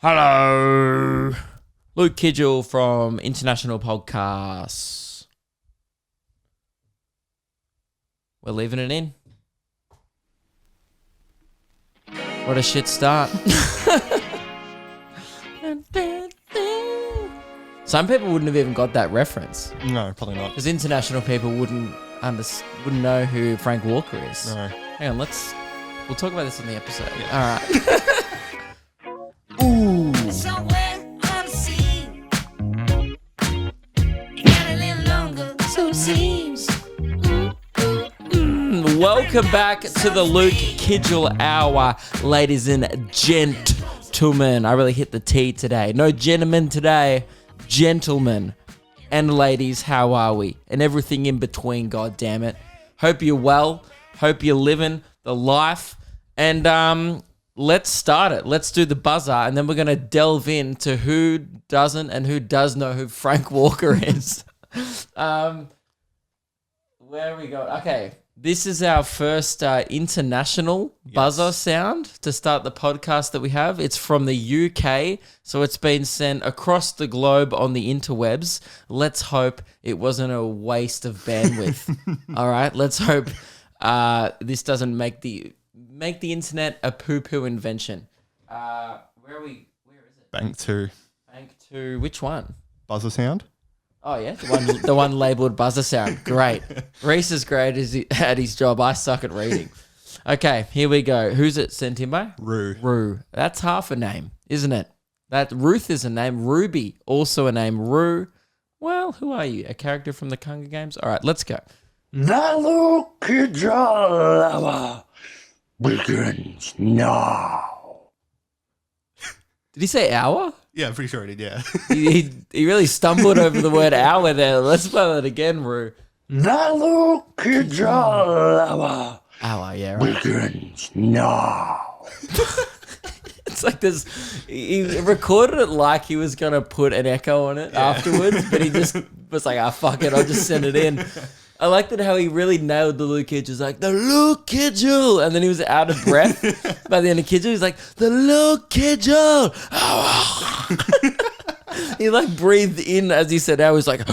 Hello. Luke Kidgell from International Podcasts. We're leaving it in. What a shit start. Some people wouldn't have even got that reference. No, probably not. Because international people wouldn't know who Frank Walker is. No. Hang on, we'll talk about this in the episode. Yeah. All right. Ooh. Somewhere unseen. You got a little longer, so it seems. Welcome back to the Luke Kidgell Hour, ladies and gentlemen. I really hit the T today. No gentlemen today. Gentlemen and ladies, how are we? And everything in between, god damn it. Hope you're well. Hope you're living the life. And let's start it. Let's do the buzzer, and then we're going to delve into who doesn't and who does know who Frank Walker is. Where are we going? Okay. This is our first international buzzer sound to start the podcast that we have. It's from the UK, so it's been sent across the globe on the interwebs. Let's hope it wasn't a waste of bandwidth. All right, let's hope this doesn't make the internet a poo-poo invention. Where are we? Where is it? Bank 2. Bank 2. Which one? Buzzer sound? Oh, yeah, the one labelled buzzer sound. Great. Reese is great at his job. I suck at reading. Okay, here we go. Who's it sent in by? Rue. That's half a name, isn't it? That Ruth is a name. Ruby, also a name. Rue. Well, who are you? A character from the Hunger Games? All right, let's go. The Luke Kidgell Hour begins now. Did he say hour? Yeah, I'm pretty sure it did, yeah. He really stumbled over the word hour there. Let's play that again, Rue. The Luke Kidgell Hour Hour, yeah, right. begins now. It's like this. He recorded it like he was going to put an echo on it afterwards, but he just was like, fuck it, I'll just send it in. I liked it how he really nailed the Luke Kidgell. Like, the Luke Kidgell. And then he was out of breath by the end of Kidgell. He's like, the Luke Kidgell. He like breathed in as he said out. He was like,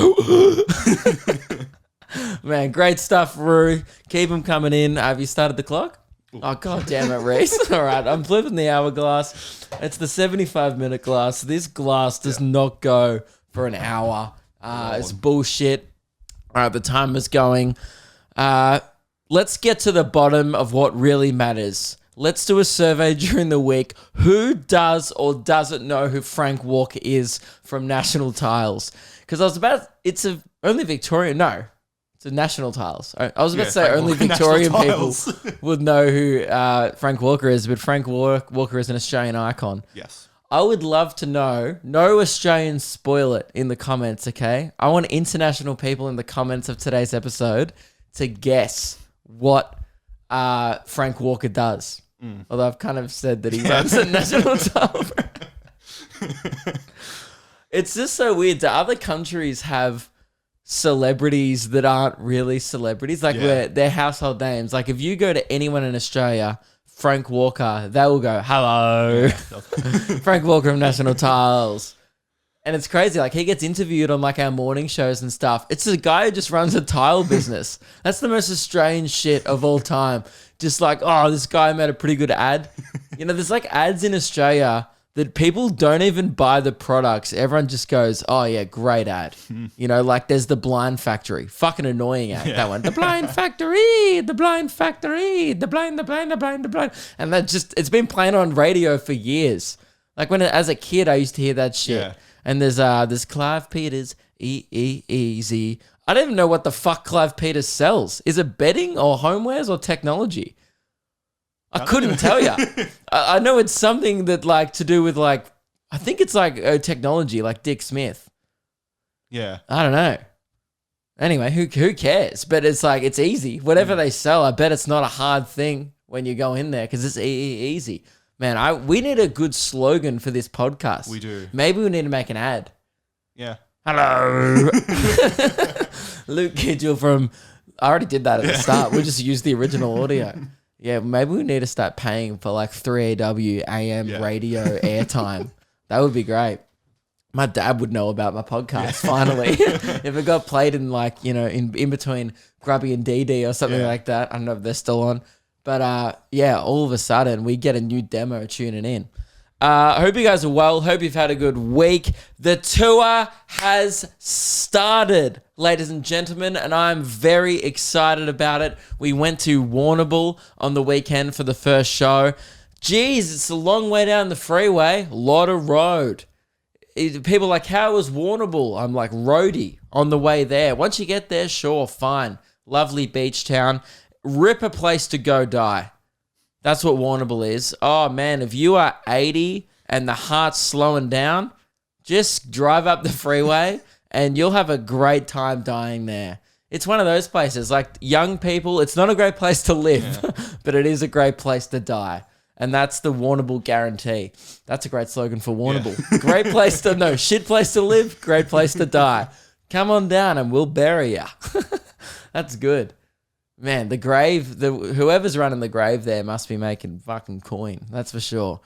man, great stuff, Rue. Keep him coming in. Have you started the clock? Oh, god damn it, Reese. All right, I'm flipping the hourglass. It's the 75-minute glass. This glass does not go for an hour. It's bullshit. All right, the timer's going. Let's get to the bottom of what really matters. Let's do a survey during the week. Who does or doesn't know who Frank Walker is from National Tiles? Because it's only Victorian. No, it's a National Tiles. I was about to say only Victorian people would know who Frank Walker is, but Frank Walker is an Australian icon. Yes. I would love to know, no Australians spoil it in the comments, okay? I want international people in the comments of today's episode to guess what Frank Walker does. Although I've kind of said that he runs a national tile. It's just so weird. Do other countries have celebrities that aren't really celebrities? Like where they're household names. Like if you go to anyone in Australia, Frank Walker, they will go, hello. Frank Walker of National Tiles. And it's crazy. Like he gets interviewed on like our morning shows and stuff. It's a guy who just runs a tile business. That's the most Australian shit of all time. Just like, oh, this guy made a pretty good ad. You know, there's like ads in Australia that people don't even buy the products. Everyone just goes, oh yeah, great ad. You know, like there's the Blind Factory. Fucking annoying ad, that one. The Blind Factory, the Blind Factory, the blind. And that just, it's been playing on radio for years. Like when, as a kid, I used to hear that shit. Yeah. And there's Clive Peters, easy. I don't even know what the fuck Clive Peters sells. Is it bedding or homewares or technology? I couldn't tell you. I know it's something that like to do with like, I think it's like technology, like Dick Smith. Yeah. I don't know. Anyway, who cares? But it's like, it's easy. Whatever they sell, I bet it's not a hard thing when you go in there because it's easy. Man, we need a good slogan for this podcast. We do. Maybe we need to make an ad. Yeah. Hello. Luke Kidgell from... I already did that at the start. We just used the original audio. Yeah, maybe we need to start paying for like 3AW AM radio airtime. That would be great. My dad would know about my podcast finally. If it got played in like, you know, in between Grubby and DD or something like that. I don't know if they're still on. But yeah, all of a sudden we get a new demo tuning in. I hope you guys are well. Hope you've had a good week. The tour has started, ladies and gentlemen, and I'm very excited about it. We went to Warrnambool on the weekend for the first show. Geez, it's a long way down the freeway. A lot of road. People are like, how was Warrnambool? I'm like, roadie on the way there. Once you get there, sure, fine. Lovely beach town. Rip a place to go die. That's what Warrnambool is. Oh, man, if you are 80 and the heart's slowing down, just drive up the freeway and you'll have a great time dying there. It's one of those places. Like, young people, it's not a great place to live, but it is a great place to die. And that's the Warrnambool guarantee. That's a great slogan for Warrnambool. Yeah. Great place to, no, shit place to live, great place to die. Come on down and we'll bury you. That's good. Man, the grave, whoever's running the grave there must be making fucking coin. That's for sure.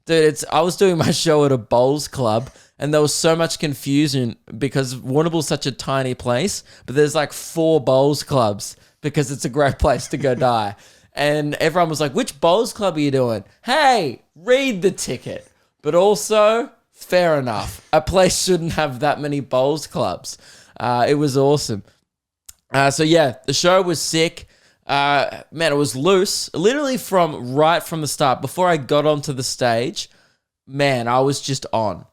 Dude, I was doing my show at a bowls club and there was so much confusion because Warrnambool's such a tiny place, but there's like 4 bowls clubs because it's a great place to go die. And everyone was like, which bowls club are you doing? Hey, read the ticket. But also, fair enough. A place shouldn't have that many bowls clubs. It was awesome. So yeah, the show was sick. Man, it was loose. Literally right from the start, before I got onto the stage, man, I was just on.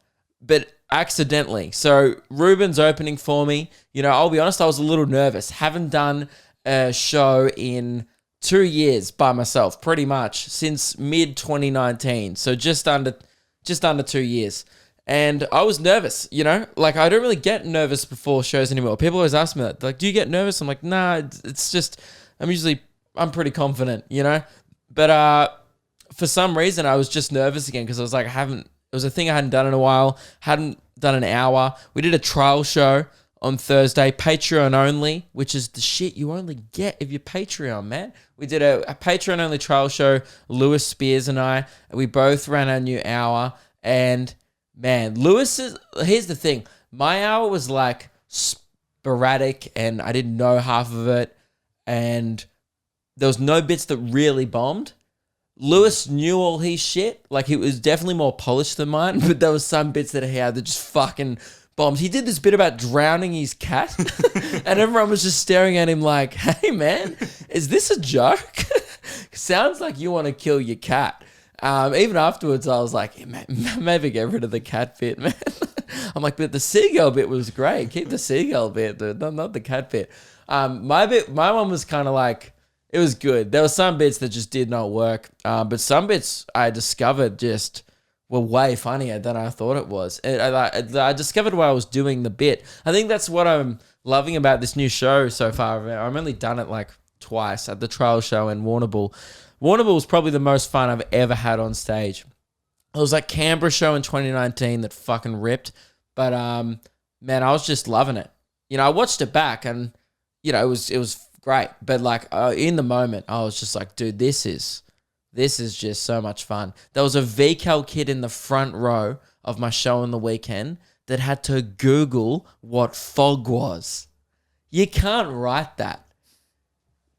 But accidentally. So Ruben's opening for me. You know, I'll be honest, I was a little nervous. Haven't done a show in 2 years by myself, pretty much, since mid-2019. So just under 2 years. And I was nervous, you know? Like, I don't really get nervous before shows anymore. People always ask me that. Like, do you get nervous? I'm like, nah, it's just, I'm pretty confident, you know? But for some reason, I was just nervous again because I was like, it was a thing I hadn't done in a while, hadn't done an hour. We did a trial show on Thursday, Patreon only, which is the shit you only get if you're Patreon, man. We did a Patreon only trial show, Lewis Spears and I. We both ran our new hour. And man, here's the thing. My hour was like sporadic and I didn't know half of it. And there was no bits that really bombed. Lewis knew all his shit. Like, it was definitely more polished than mine, but there was some bits that he had that just fucking bombed. He did this bit about drowning his cat, and everyone was just staring at him like, hey, man, is this a joke? Sounds like you want to kill your cat. Even afterwards, I was like, maybe get rid of the cat bit, man. I'm like, but the seagull bit was great. Keep the seagull bit, dude, not the cat bit. My one was kind of like, it was good. There were some bits that just did not work, but some bits I discovered just were way funnier than I thought it was. I discovered while I was doing the bit. I think that's what I'm loving about this new show so far. I've only done it like twice at the trial show in Warrnambool. Warrnambool was probably the most fun I've ever had on stage. It was like Canberra show in 2019 that fucking ripped. But man, I was just loving it. You know, I watched it back and, you know, it was great. But like in the moment, I was just like, dude, this is just so much fun. There was a VCAL kid in the front row of my show on the weekend that had to Google what fog was. You can't write that.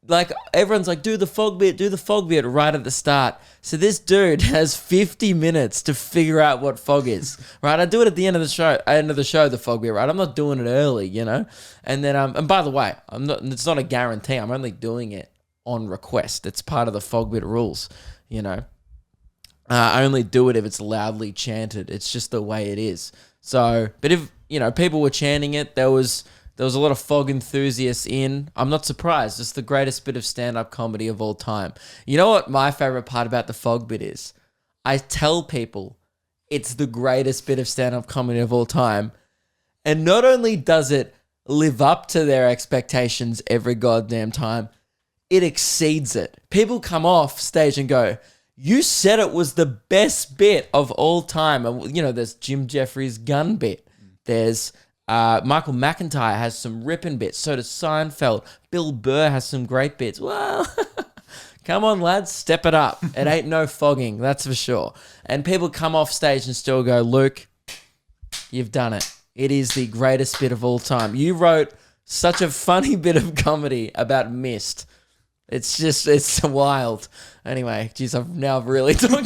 Like, everyone's like, do the fog bit right at the start. So this dude has 50 minutes to figure out what fog is, right? I do it at the end of the show, the fog bit, right? I'm not doing it early, you know? And then, and by the way, it's not a guarantee. I'm only doing it on request. It's part of the fog bit rules, you know? I only do it if it's loudly chanted. It's just the way it is. So, but if, you know, people were chanting it, there was a lot of fog enthusiasts in. I'm not surprised. It's the greatest bit of stand-up comedy of all time. You know what my favorite part about the fog bit is? I tell people it's the greatest bit of stand-up comedy of all time. And not only does it live up to their expectations every goddamn time, it exceeds it. People come off stage and go, you said it was the best bit of all time. And, you know, there's Jim Jeffries' gun bit. There's Michael McIntyre has some ripping bits. So does Seinfeld. Bill Burr has some great bits. Well, Come on, lads, step it up. It ain't no fogging, that's for sure. And people come off stage and still go, Luke, you've done it. It is the greatest bit of all time. You wrote such a funny bit of comedy about mist. It's wild. Anyway, geez, I've now really talked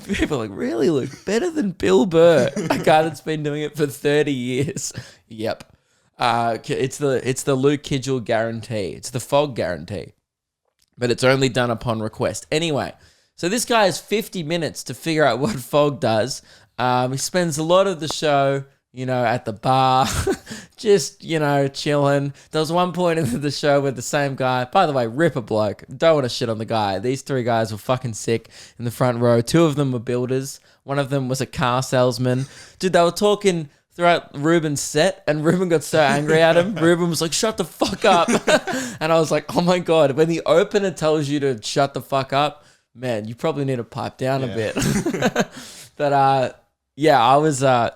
People are like, really, Luke? Better than Bill Burr, a guy that's been doing it for 30 years. Yep. It's the Luke Kidgell guarantee. It's the fog guarantee. But it's only done upon request. Anyway, so this guy has 50 minutes to figure out what fog does. He spends a lot of the show, at the bar, just, chilling. There was one point in the show where the same guy, by the way, ripper bloke, don't want to shit on the guy. These three guys were fucking sick in the front row. Two of them were builders. One of them was a car salesman. Dude, they were talking throughout Ruben's set, and Ruben got so angry at him. Ruben was like, shut the fuck up. And I was like, oh my God, when the opener tells you to shut the fuck up, man, you probably need to pipe down a bit. But, yeah,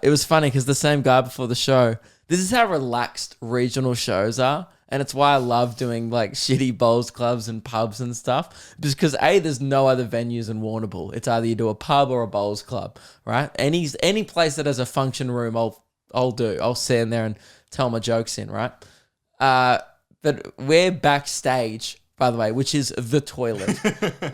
it was funny because the same guy before the show, this is how relaxed regional shows are. And it's why I love doing like shitty bowls clubs and pubs and stuff. Because there's no other venues in Warrnambool. It's either you do a pub or a bowls club, right? Any place that has a function room, I'll do. I'll sit in there and tell my jokes in, right? But we're backstage, by the way, which is the toilet.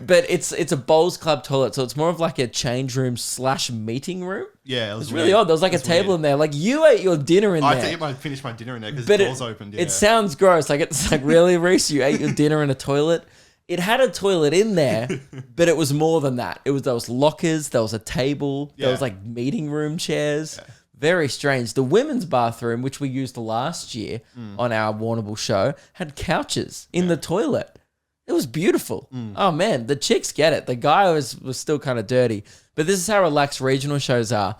But it's a bowls club toilet, so it's more of like a change room / meeting room. Yeah, it was It's really odd. There was like a table in there. Like you ate your dinner in there. I think I finished my dinner in there because the doors opened. Yeah. It sounds gross. Like it's like, really, Reese, you ate your dinner in a toilet? It had a toilet in there, but it was more than that. There was lockers, there was a table, there was like meeting room chairs. Yeah. Very strange. The women's bathroom, which we used last year on our Warrnambool show, had couches in the toilet. It was beautiful. Oh man, the chicks get it. The guy was still kind of dirty. But this is how relaxed regional shows are.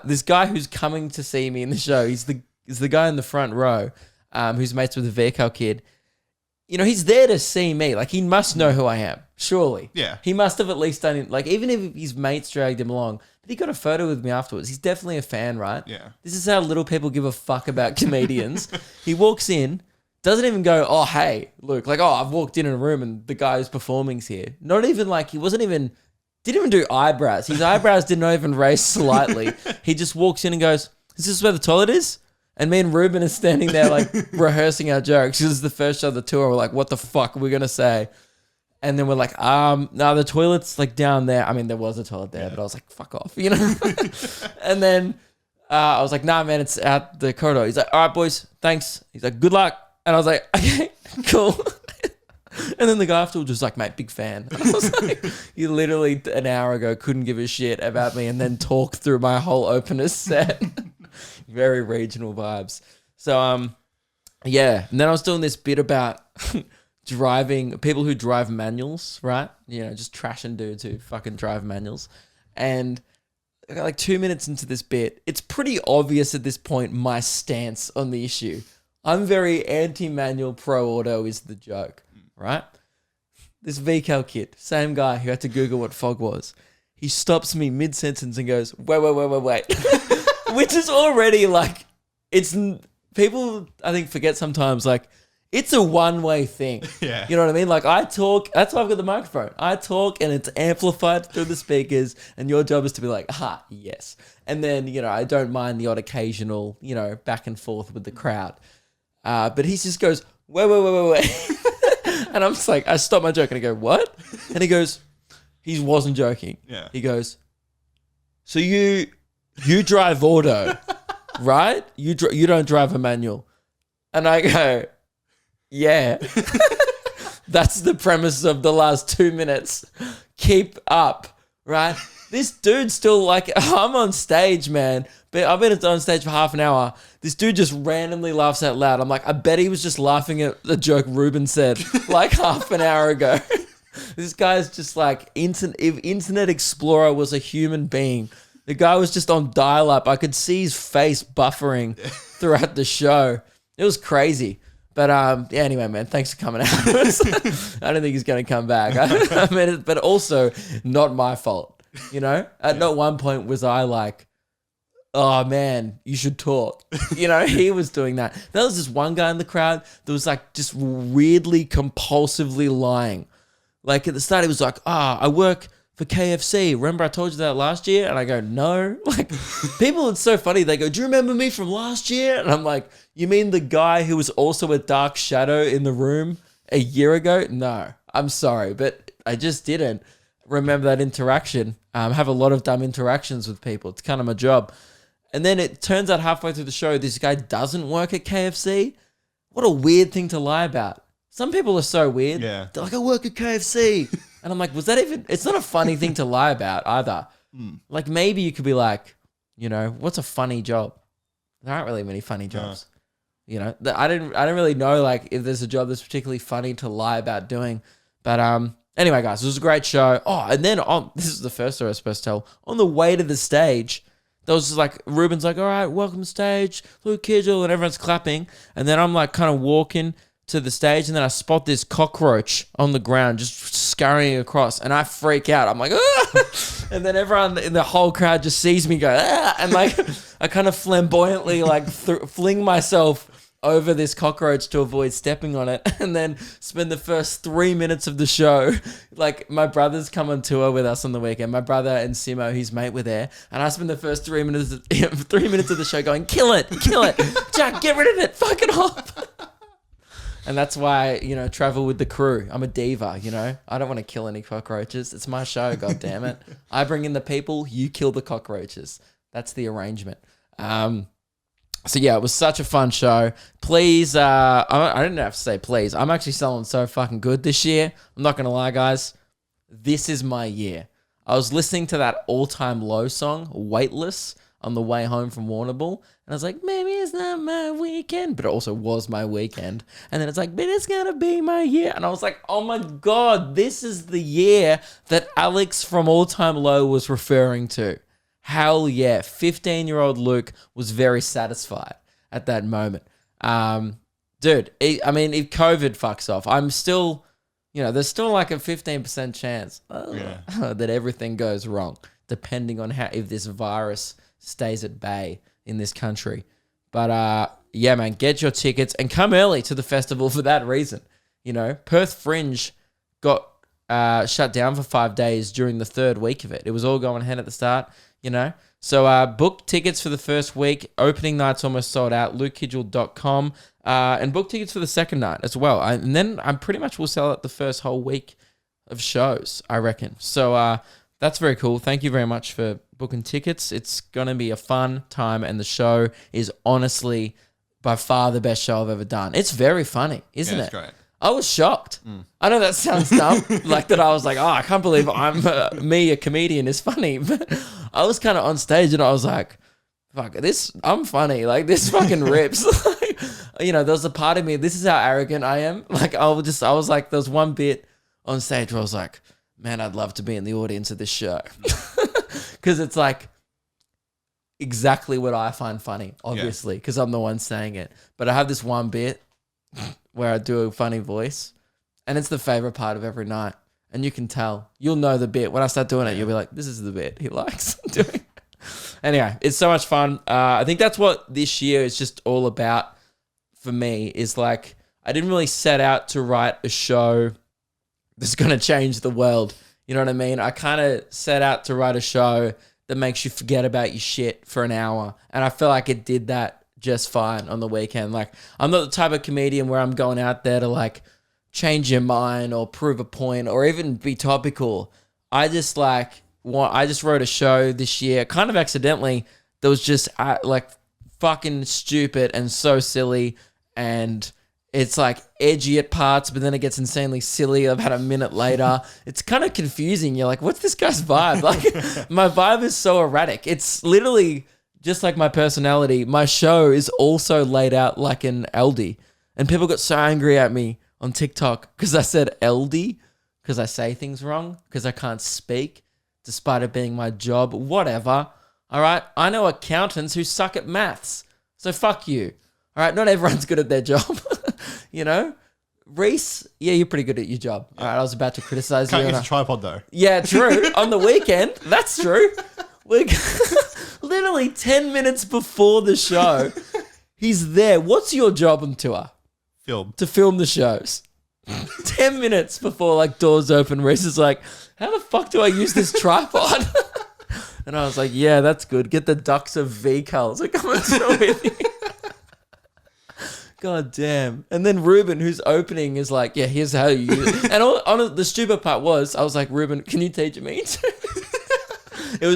This guy who's coming to see me in the show, he's the guy in the front row, who's mates with the VCAL kid. He's there to see me. Like, he must know who I am, surely. Yeah. He must have at least done it. Like, even if his mates dragged him along, but he got a photo with me afterwards. He's definitely a fan, right? Yeah. This is how little people give a fuck about comedians. He walks in, doesn't even go, oh, hey, Luke. Like, oh, I've walked in a room and the guy who's performing's here. Not even like, didn't even do eyebrows. His eyebrows didn't even raise slightly. He just walks in and goes, is this where the toilet is? And me and Ruben are standing there like rehearsing our jokes. This is the first show of the tour. We're like, what the fuck are we going to say? And then we're like, no, the toilet's like down there. I mean, there was a toilet there, but I was like, fuck off, And then I was like, nah, man, it's out the corridor. He's like, all right, boys, thanks. He's like, good luck. And I was like, okay, cool. And then the guy afterwards was like, mate, big fan. I was like, you literally an hour ago couldn't give a shit about me and then talk through my whole opener set. Very regional vibes. So, yeah. And then I was doing this bit about people who drive manuals, right? Just trashing dudes who fucking drive manuals. And I got like 2 minutes into this bit. It's pretty obvious at this point my stance on the issue. I'm very anti-manual, pro-auto is the joke, right? This VCAL kid, same guy who had to Google what fog was. He stops me mid-sentence and goes, wait. Which is already like, people I think forget sometimes, like, it's a one-way thing. Yeah. You know what I mean? Like, I talk, that's why I've got the microphone. I talk and it's amplified through the speakers and your job is to be like, yes. And then, I don't mind the odd occasional, back and forth with the crowd. But he just goes, wait. And I'm just like, I stop my joke and I go, what? And he goes, he wasn't joking. Yeah. He goes, so you drive auto, right? You don't drive a manual. And I go, yeah. That's the premise of the last 2 minutes. Keep up, right? This dude's still like, I'm on stage, man. But I've been on stage for half an hour. This dude just randomly laughs out loud. I'm like, I bet he was just laughing at the joke Ruben said like half an hour ago. This guy's just like, if Internet Explorer was a human being, the guy was just on dial-up. I could see his face buffering throughout the show. It was crazy. But yeah, anyway, man, thanks for coming out. I don't think he's going to come back. I mean, but also not my fault, At no one point was I like, oh man, you should talk. You know, he was doing that. There was this one guy in the crowd that was like just weirdly compulsively lying. Like at the start, he was like, I work for KFC. Remember I told you that last year? And I go, no. Like people, it's so funny. They go, do you remember me from last year? And I'm like, you mean the guy who was also a dark shadow in the room a year ago? No, I'm sorry, but I just didn't remember that interaction. I have a lot of dumb interactions with people. It's kind of my job. And then it turns out halfway through the show, this guy doesn't work at KFC. What a weird thing to lie about. Some people are so weird. Yeah. They're like, I work at KFC. And I'm like, was that even... It's not a funny thing to lie about either. Like, maybe you could be like, you know, what's a funny job? There aren't really many funny jobs. You know, I don't really know, like, if there's a job that's particularly funny to lie about doing. But anyway, guys, it was a great show. Oh, and then this is the first story I was supposed to tell. On the way to the stage, there was just like, Ruben's like, all right, welcome to stage, Luke Kidgell, and everyone's clapping. And then I'm like kind of walking to the stage, and then I spot this cockroach on the ground just scurrying across, and I freak out. I'm like, ah! And then everyone in the whole crowd just sees me go, ah! And like I kind of flamboyantly like fling myself over this cockroach to avoid stepping on it, and then spend the first 3 minutes of the show. Like my brothers come on tour with us on the weekend. My brother and Simo, his mate, were there, and I spend the first 3 minutes of the show going, kill it, Jack, get rid of it, fuck it off. And that's why, you know, travel with the crew. I'm a diva, you know. I don't want to kill any cockroaches. It's my show, God damn it. I bring in the people, you kill the cockroaches. That's the arrangement. So yeah, it was such a fun show. Please, I didn't have to say please. I'm actually selling so fucking good this year. I'm not going to lie, guys. This is my year. I was listening to that all-time low song, Weightless, on the way home from Warrnambool. And I was like, maybe it's not my weekend. But it also was my weekend. And then it's like, but it's going to be my year. And I was like, oh my God, this is the year that Alex from All Time Low was referring to. Hell yeah. 15-year-old Luke was very satisfied at that moment. Dude, I mean, if COVID fucks off, I'm still, you know, there's still like a 15% chance that everything goes wrong, depending on if this virus stays at bay in this country. But yeah, man, get your tickets and come early to the festival for that reason. You know, Perth Fringe got shut down for 5 days during the third week of it. It was all going ahead at the start, you know. So book tickets for the first week. Opening night's almost sold out, lukekidgell.com. And book tickets for the second night as well. And then I pretty much will sell it the first whole week of shows, I reckon. So that's very cool. Thank you very much for booking tickets. It's going to be a fun time, and the show is honestly by far the best show I've ever done. It's very funny, isn't it? It's great. I was shocked. I know that sounds dumb, like that I was like, oh, I can't believe me, a comedian, is funny. But I was kind of on stage and I was like, fuck, I'm funny. Like, this fucking rips. Like, you know, there was a part of me, this is how arrogant I am. Like, I was like, there was one bit on stage where I was like, man, I'd love to be in the audience of this show. Because it's like exactly what I find funny, obviously, because I'm the one saying it. But I have this one bit where I do a funny voice, and it's the favorite part of every night. And you can tell. You'll know the bit. When I start doing it, you'll be like, this is the bit he likes doing. Anyway, it's so much fun. I think that's what this year is just all about for me, is like, I didn't really set out to write a show that's going to change the world. You know what I mean? I kind of set out to write a show that makes you forget about your shit for an hour. And I feel like it did that just fine on the weekend. Like, I'm not the type of comedian where I'm going out there to like change your mind or prove a point or even be topical. I just wrote a show this year, kind of accidentally, that was just like fucking stupid and so silly, and it's like edgy at parts, but then it gets insanely silly about a minute later. It's kind of confusing. You're like, what's this guy's vibe? Like, my vibe is so erratic. It's literally just like my personality. My show is also laid out like an LD. And people got so angry at me on TikTok because I said LD, because I say things wrong, because I can't speak, despite it being my job. Whatever. All right? I know accountants who suck at maths. So fuck you. All right? Not everyone's good at their job. You know? Reese, yeah, you're pretty good at your job. Yeah. All right, I was about to criticize you. Can't use a tripod, though. Yeah, true. On the weekend. That's true. Luke literally 10 minutes before the show, he's there. What's your job on tour? Film. To film the shows. 10 minutes before like doors open, Reese is like, how the fuck do I use this tripod? And I was like, yeah, that's good. Get the ducks of V-Culls. Like, come and do it with you. God damn. And then Ruben, who's opening, is like, yeah, here's how you use it. And the stupid part was, I was like, Ruben, can you teach me? It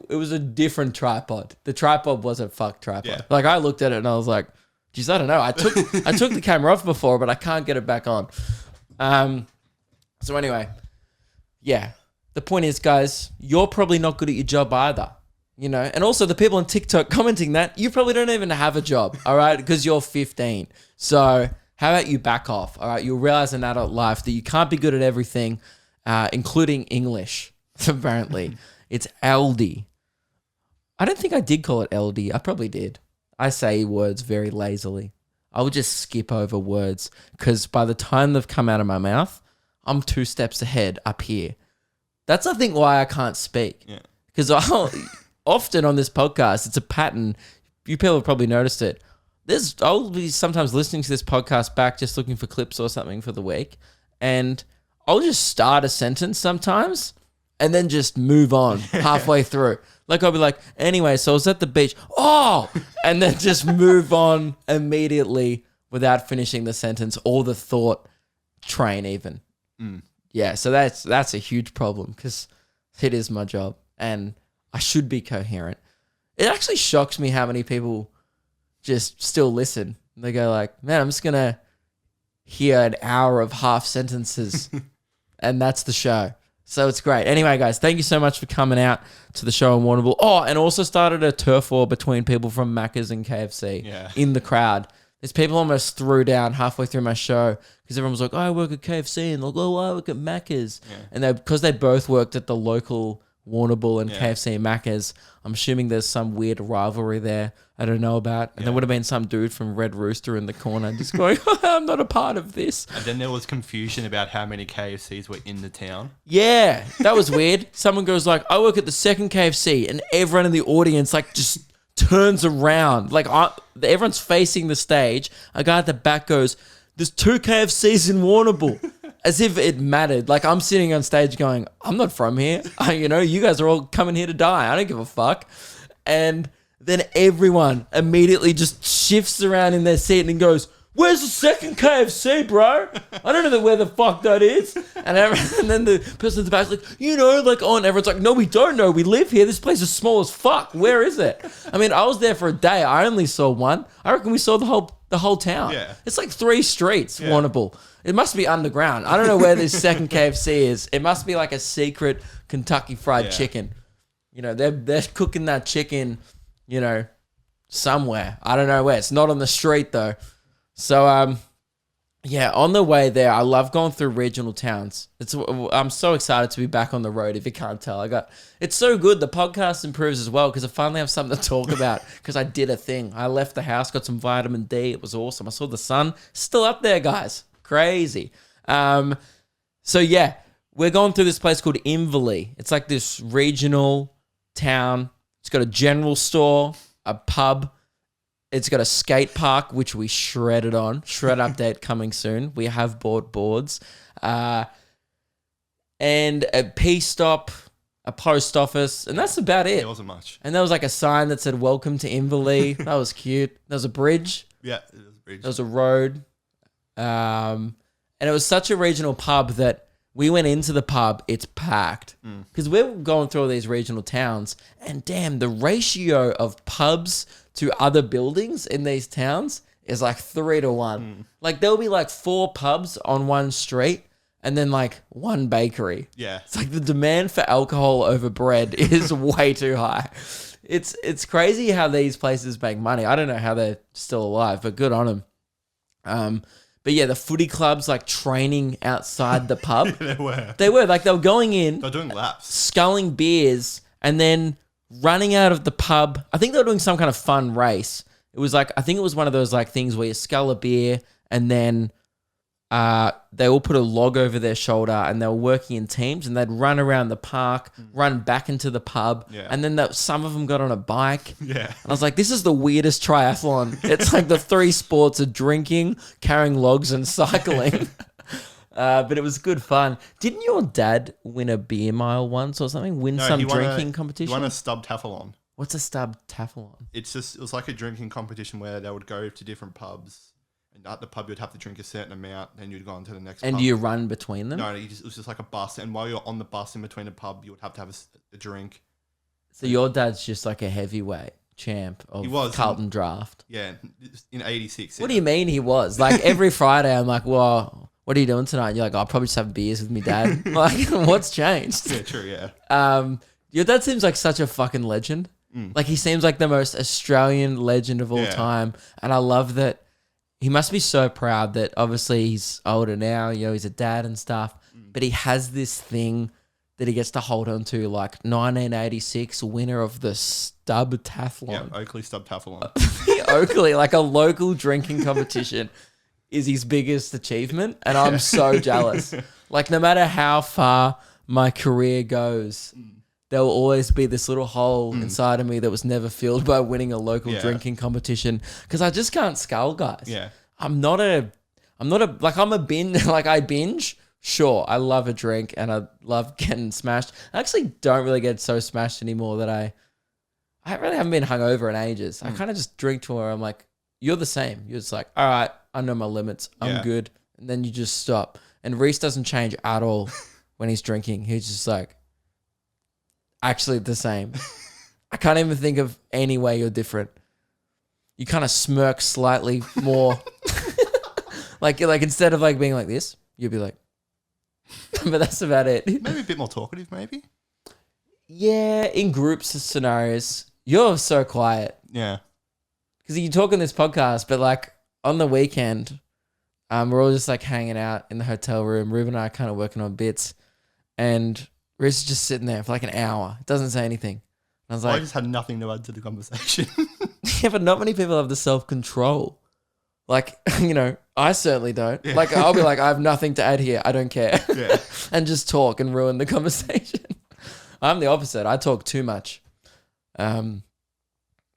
was a different tripod. The tripod was a fuck tripod. Yeah. Like, I looked at it and I was like, geez, I don't know. I took the camera off before, but I can't get it back on. So anyway, yeah. The point is, guys, you're probably not good at your job either. You know, and also the people on TikTok commenting that, you probably don't even have a job, all right, because you're 15. So how about you back off, all right? You'll realize in adult life that you can't be good at everything, including English, apparently. It's LD. I don't think I did call it LD. I probably did. I say words very lazily. I would just skip over words because by the time they've come out of my mouth, I'm 2 steps ahead up here. That's, I think, why I can't speak. Yeah. Because often on this podcast, it's a pattern. You people have probably noticed it. I'll be sometimes listening to this podcast back just looking for clips or something for the week. And I'll just start a sentence sometimes and then just move on halfway through. Like I'll be like, anyway, so I was at the beach. Oh! And then just move on immediately without finishing the sentence or the thought train even. Yeah, so that's a huge problem because it is my job and I should be coherent. It actually shocks me how many people just still listen. They go like, man, I'm just going to hear an hour of half sentences and that's the show. So it's great. Anyway, guys, thank you so much for coming out to the show in Warrnambool. Oh, and also started a turf war between people from Macca's and KFC in the crowd. There's people almost threw down halfway through my show because everyone was like, oh, I work at KFC. And they're like, oh, I work at Macca's. Yeah. And because they both worked at the local Warrnambool and KFC and Macca's, I'm assuming there's some weird rivalry there I don't know about. And there would have been some dude from Red Rooster in the corner just going, oh, I'm not a part of this. And then there was confusion about how many KFCs were in the town. Yeah, that was weird. Someone goes like, I work at the second KFC. And everyone in the audience like just turns around. Like everyone's facing the stage. A guy at the back goes, there's 2 KFCs in Warrnambool. As if it mattered. Like I'm sitting on stage going, I'm not from here. You guys are all coming here to die. I don't give a fuck. And then everyone immediately just shifts around in their seat and goes, where's the second KFC, bro? I don't know where the fuck that is. And then the person at the back's like, and everyone's like, no, we don't know. We live here. This place is small as fuck. Where is it? I mean, I was there for a day. I only saw one. I reckon we saw the whole town. Yeah. It's like 3 streets, Warrnambool. It must be underground. I don't know where this second KFC is. It must be like a secret Kentucky Fried Chicken. They're cooking that chicken, somewhere. I don't know where. It's not on the street though. So, on the way there, I love going through regional towns. I'm so excited to be back on the road. If you can't tell, it's so good. The podcast improves as well because I finally have something to talk about because I did a thing. I left the house, got some vitamin D. It was awesome. I saw the sun still up there, guys. Crazy. We're going through this place called Inverleigh. It's like this regional town. It's got a general store, a pub. It's got a skate park, which we shredded on. Shred update coming soon. We have bought boards. And a P stop, a post office, and that's about it. It wasn't much. And there was like a sign that said, welcome to Inverleigh. That was cute. There was a bridge. Yeah, it was a bridge. There was a road. And it was such a regional pub that we went into the pub, it's packed. Because we're going through all these regional towns, and damn, the ratio of pubs to other buildings in these towns is like 3 to 1. Like there'll be like 4 pubs on one street and then like 1 bakery. Yeah. It's like the demand for alcohol over bread is way too high. It's crazy how these places make money. I don't know how they're still alive, but good on them. But yeah, the footy clubs like training outside the pub. They were. They were going in. They were doing laps. Sculling beers and then running out of the pub. I think they were doing some kind of fun race. It was like, I think it was one of those like things where you scull a beer and then they all put a log over their shoulder and they were working in teams and they'd run around the park, run back into the pub. Yeah. And then some of them got on a bike. Yeah. And I was like, this is the weirdest triathlon. It's like the three sports of drinking, carrying logs and cycling. But it was good fun. Didn't your dad win a beer mile once or something? Some drinking competition? He won a stub taffelon. What's a stub taffelon? It was like a drinking competition where they would go to different pubs. And at the pub, you'd have to drink a certain amount, then you'd go on to the next pub. And do you run between them? No, it was just like a bus. And while you're on the bus in between a pub, you would have to have a drink. So your dad's just like a heavyweight champ of He was, Carlton Draft. Yeah, in 86. What do you mean he was? Like every Friday, I'm like, well, what are you doing tonight? And you're like, I'll probably just have beers with me dad. Like, what's changed? Yeah, true, yeah. Your dad seems like such a fucking legend. Like he seems like the most Australian legend of all time. And I love that he must be so proud that obviously he's older now, he's a dad and stuff, but he has this thing that he gets to hold on to, like 1986 winner of the Stub Taflon. Yeah, Oakley Stub Taffelon. Oakley, like a local drinking competition is his biggest achievement. And I'm so jealous. Like no matter how far my career goes, there will always be this little hole inside of me that was never filled by winning a local drinking competition. Because I just can't scull, guys. Yeah. I'm a binge, like I binge. Sure, I love a drink and I love getting smashed. I actually don't really get so smashed anymore that I really haven't been hungover in ages. I kind of just drink to where I'm like, you're the same. You're just like, all right, I know my limits. I'm good. And then you just stop. And Reese doesn't change at all when he's drinking. He's just like, actually the same. I can't even think of any way you're different. You kind of smirk slightly more. like instead of like being like this, you'll be like, but that's about it. Maybe a bit more talkative, maybe? Yeah, in groups of scenarios. You're so quiet. Yeah. Because you talk on this podcast, but like on the weekend, we're all just like hanging out in the hotel room. Ruben and I are kind of working on bits. And Reese is just sitting there for like an hour. Doesn't say anything. And I was like, I just had nothing to add to the conversation. yeah, but not many people have the self-control. Like, I certainly don't. Yeah. Like, I'll be like, I have nothing to add here. I don't care. Yeah. And just talk and ruin the conversation. I'm the opposite. I talk too much. Yeah,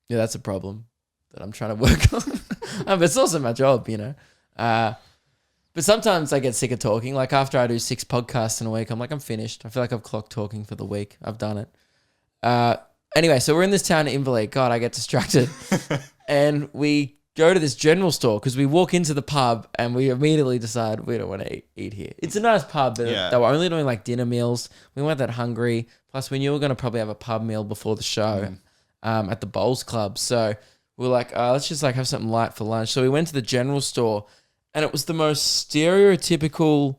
that's a problem that I'm trying to work on. But it's also my job, But sometimes I get sick of talking. Like after I do 6 podcasts in a week, I'm like, I'm finished. I feel like I've clocked talking for the week. I've done it. Anyway, so we're in this town in Inverleigh. God, I get distracted. And we go to this general store because we walk into the pub and we immediately decide we don't want to eat here. It's a nice pub, but they were only doing like dinner meals. We weren't that hungry. Plus, we knew we were going to probably have a pub meal before the show at the Bowls Club. So we were like, let's just like have something light for lunch. So we went to the general store. And it was the most stereotypical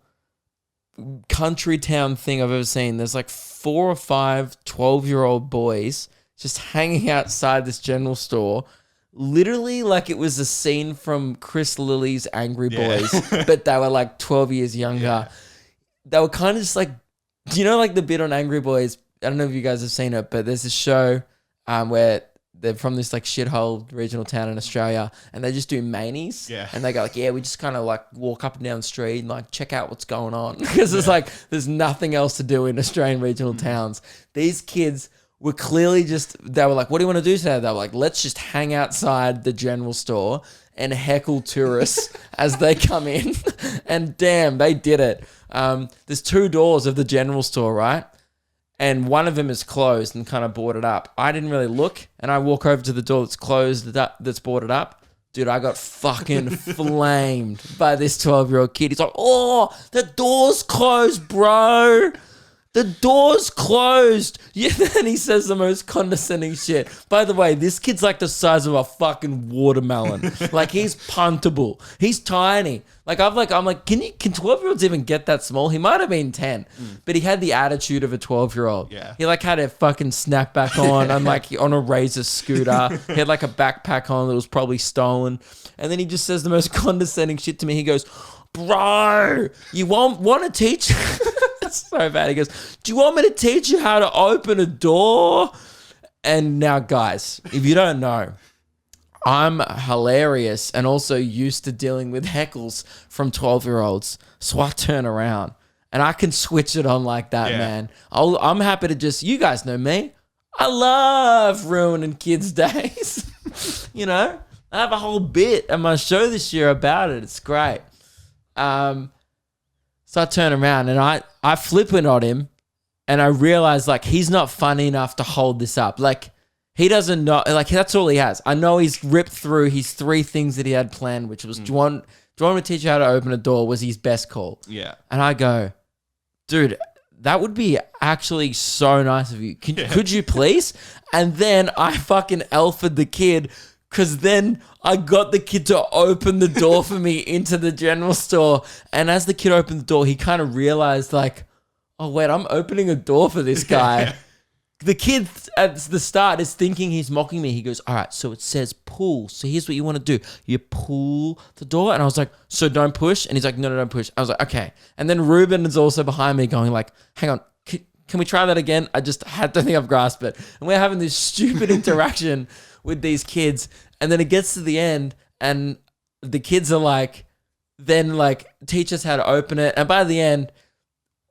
country town thing I've ever seen. There's like 4 or 5 12-year-old boys just hanging outside this general store, literally like it was a scene from Chris Lilly's Angry Boys, but they were like 12 years younger. Yeah. They were kind of just like, like the bit on Angry Boys? I don't know if you guys have seen it, but there's a show where they're from this like shithole regional town in Australia and they just do manies. Yeah. And they go like, we just kind of like walk up and down the street and like check out what's going on. Because it's like, there's nothing else to do in Australian regional towns. These kids were clearly they were like, what do you want to do today? They were like, let's just hang outside the general store and heckle tourists as they come in. And damn, they did it. There's 2 doors of the general store, right? And one of them is closed and kind of boarded up. I didn't really look, and I walk over to the door that's closed, that's boarded up. Dude, I got fucking flamed by this 12-year-old kid. He's like, oh, the door's closed, bro. The door's closed. Yeah, then he says the most condescending shit. By the way, this kid's like the size of a fucking watermelon. Like he's puntable. He's tiny. Like I'm like, can 12-year-olds even get that small? He might have been 10, but he had the attitude of a 12-year-old. Yeah. He like had a fucking snapback on and like on a Razor scooter. He had like a backpack on that was probably stolen. And then he just says the most condescending shit to me. He goes, bro, you want to teach? That's so bad. He goes, do you want me to teach you how to open a door? And now, guys, if you don't know, I'm hilarious and also used to dealing with heckles from 12-year-olds. So I turn around and I can switch it on like that, Yeah. man. I'm happy to just, you guys know me. I love ruining kids' days. You know, I have a whole bit on my show this year about it. It's great. So I turn around and I flip it on him and I realize like he's not funny enough to hold this up. Like, he doesn't know, like, that's all he has. I know he's ripped through his 3 things that he had planned, which was, do you want me to teach you how to open a door was his best call. Yeah. And I go, dude, that would be actually so nice of you. Could you please? And then I fucking alphaed the kid because then I got the kid to open the door for me into the general store. And as the kid opened the door, he kind of realized like, oh, wait, I'm opening a door for this guy. Yeah. The kid at the start is thinking he's mocking me. He goes, all right, so it says pull. So here's what you want to do. You pull the door. And I was like, so don't push? And he's like, no, don't push. I was like, okay. And then Ruben is also behind me going like, hang on, can we try that again? I don't think I've grasped it. And we're having this stupid interaction with these kids. And then it gets to the end and the kids are like, then like, teach us how to open it. And by the end,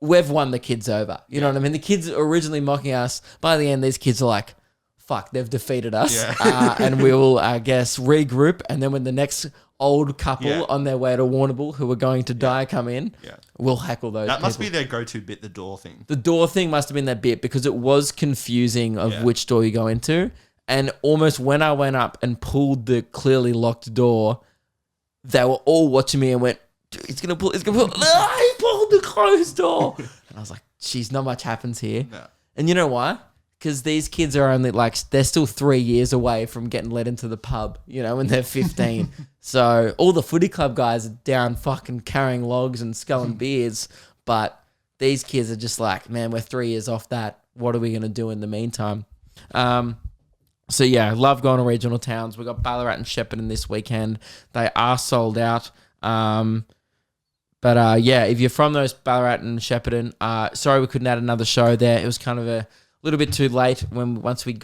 we've won the kids over. You know what I mean? The kids are originally mocking us. By the end, these kids are like, fuck, they've defeated us. Yeah. And we will, I guess, regroup. And then when the next old couple on their way to Warrnambool who are going to die come in, we'll heckle those That must people. be their go-to bit, the door thing. The door thing must have been that bit because it was confusing of which door you go into. And almost when I went up and pulled the clearly locked door, they were all watching me and went, dude, it's going to pull. Ah, he pulled the closed door. And I was like, geez, not much happens here. No. And you know why? Because these kids are only like, they're still 3 years away from getting let into the pub, you know, when they're 15. So all the footy club guys are down fucking carrying logs and sculling beers. But these kids are just like, man, we're 3 years off that. What are we going to do in the meantime? So yeah, I love going to regional towns. We got Ballarat and Shepparton this weekend. They are sold out. But yeah, if you're from those Ballarat and Shepparton, sorry we couldn't add another show there. It was kind of a little bit too late once we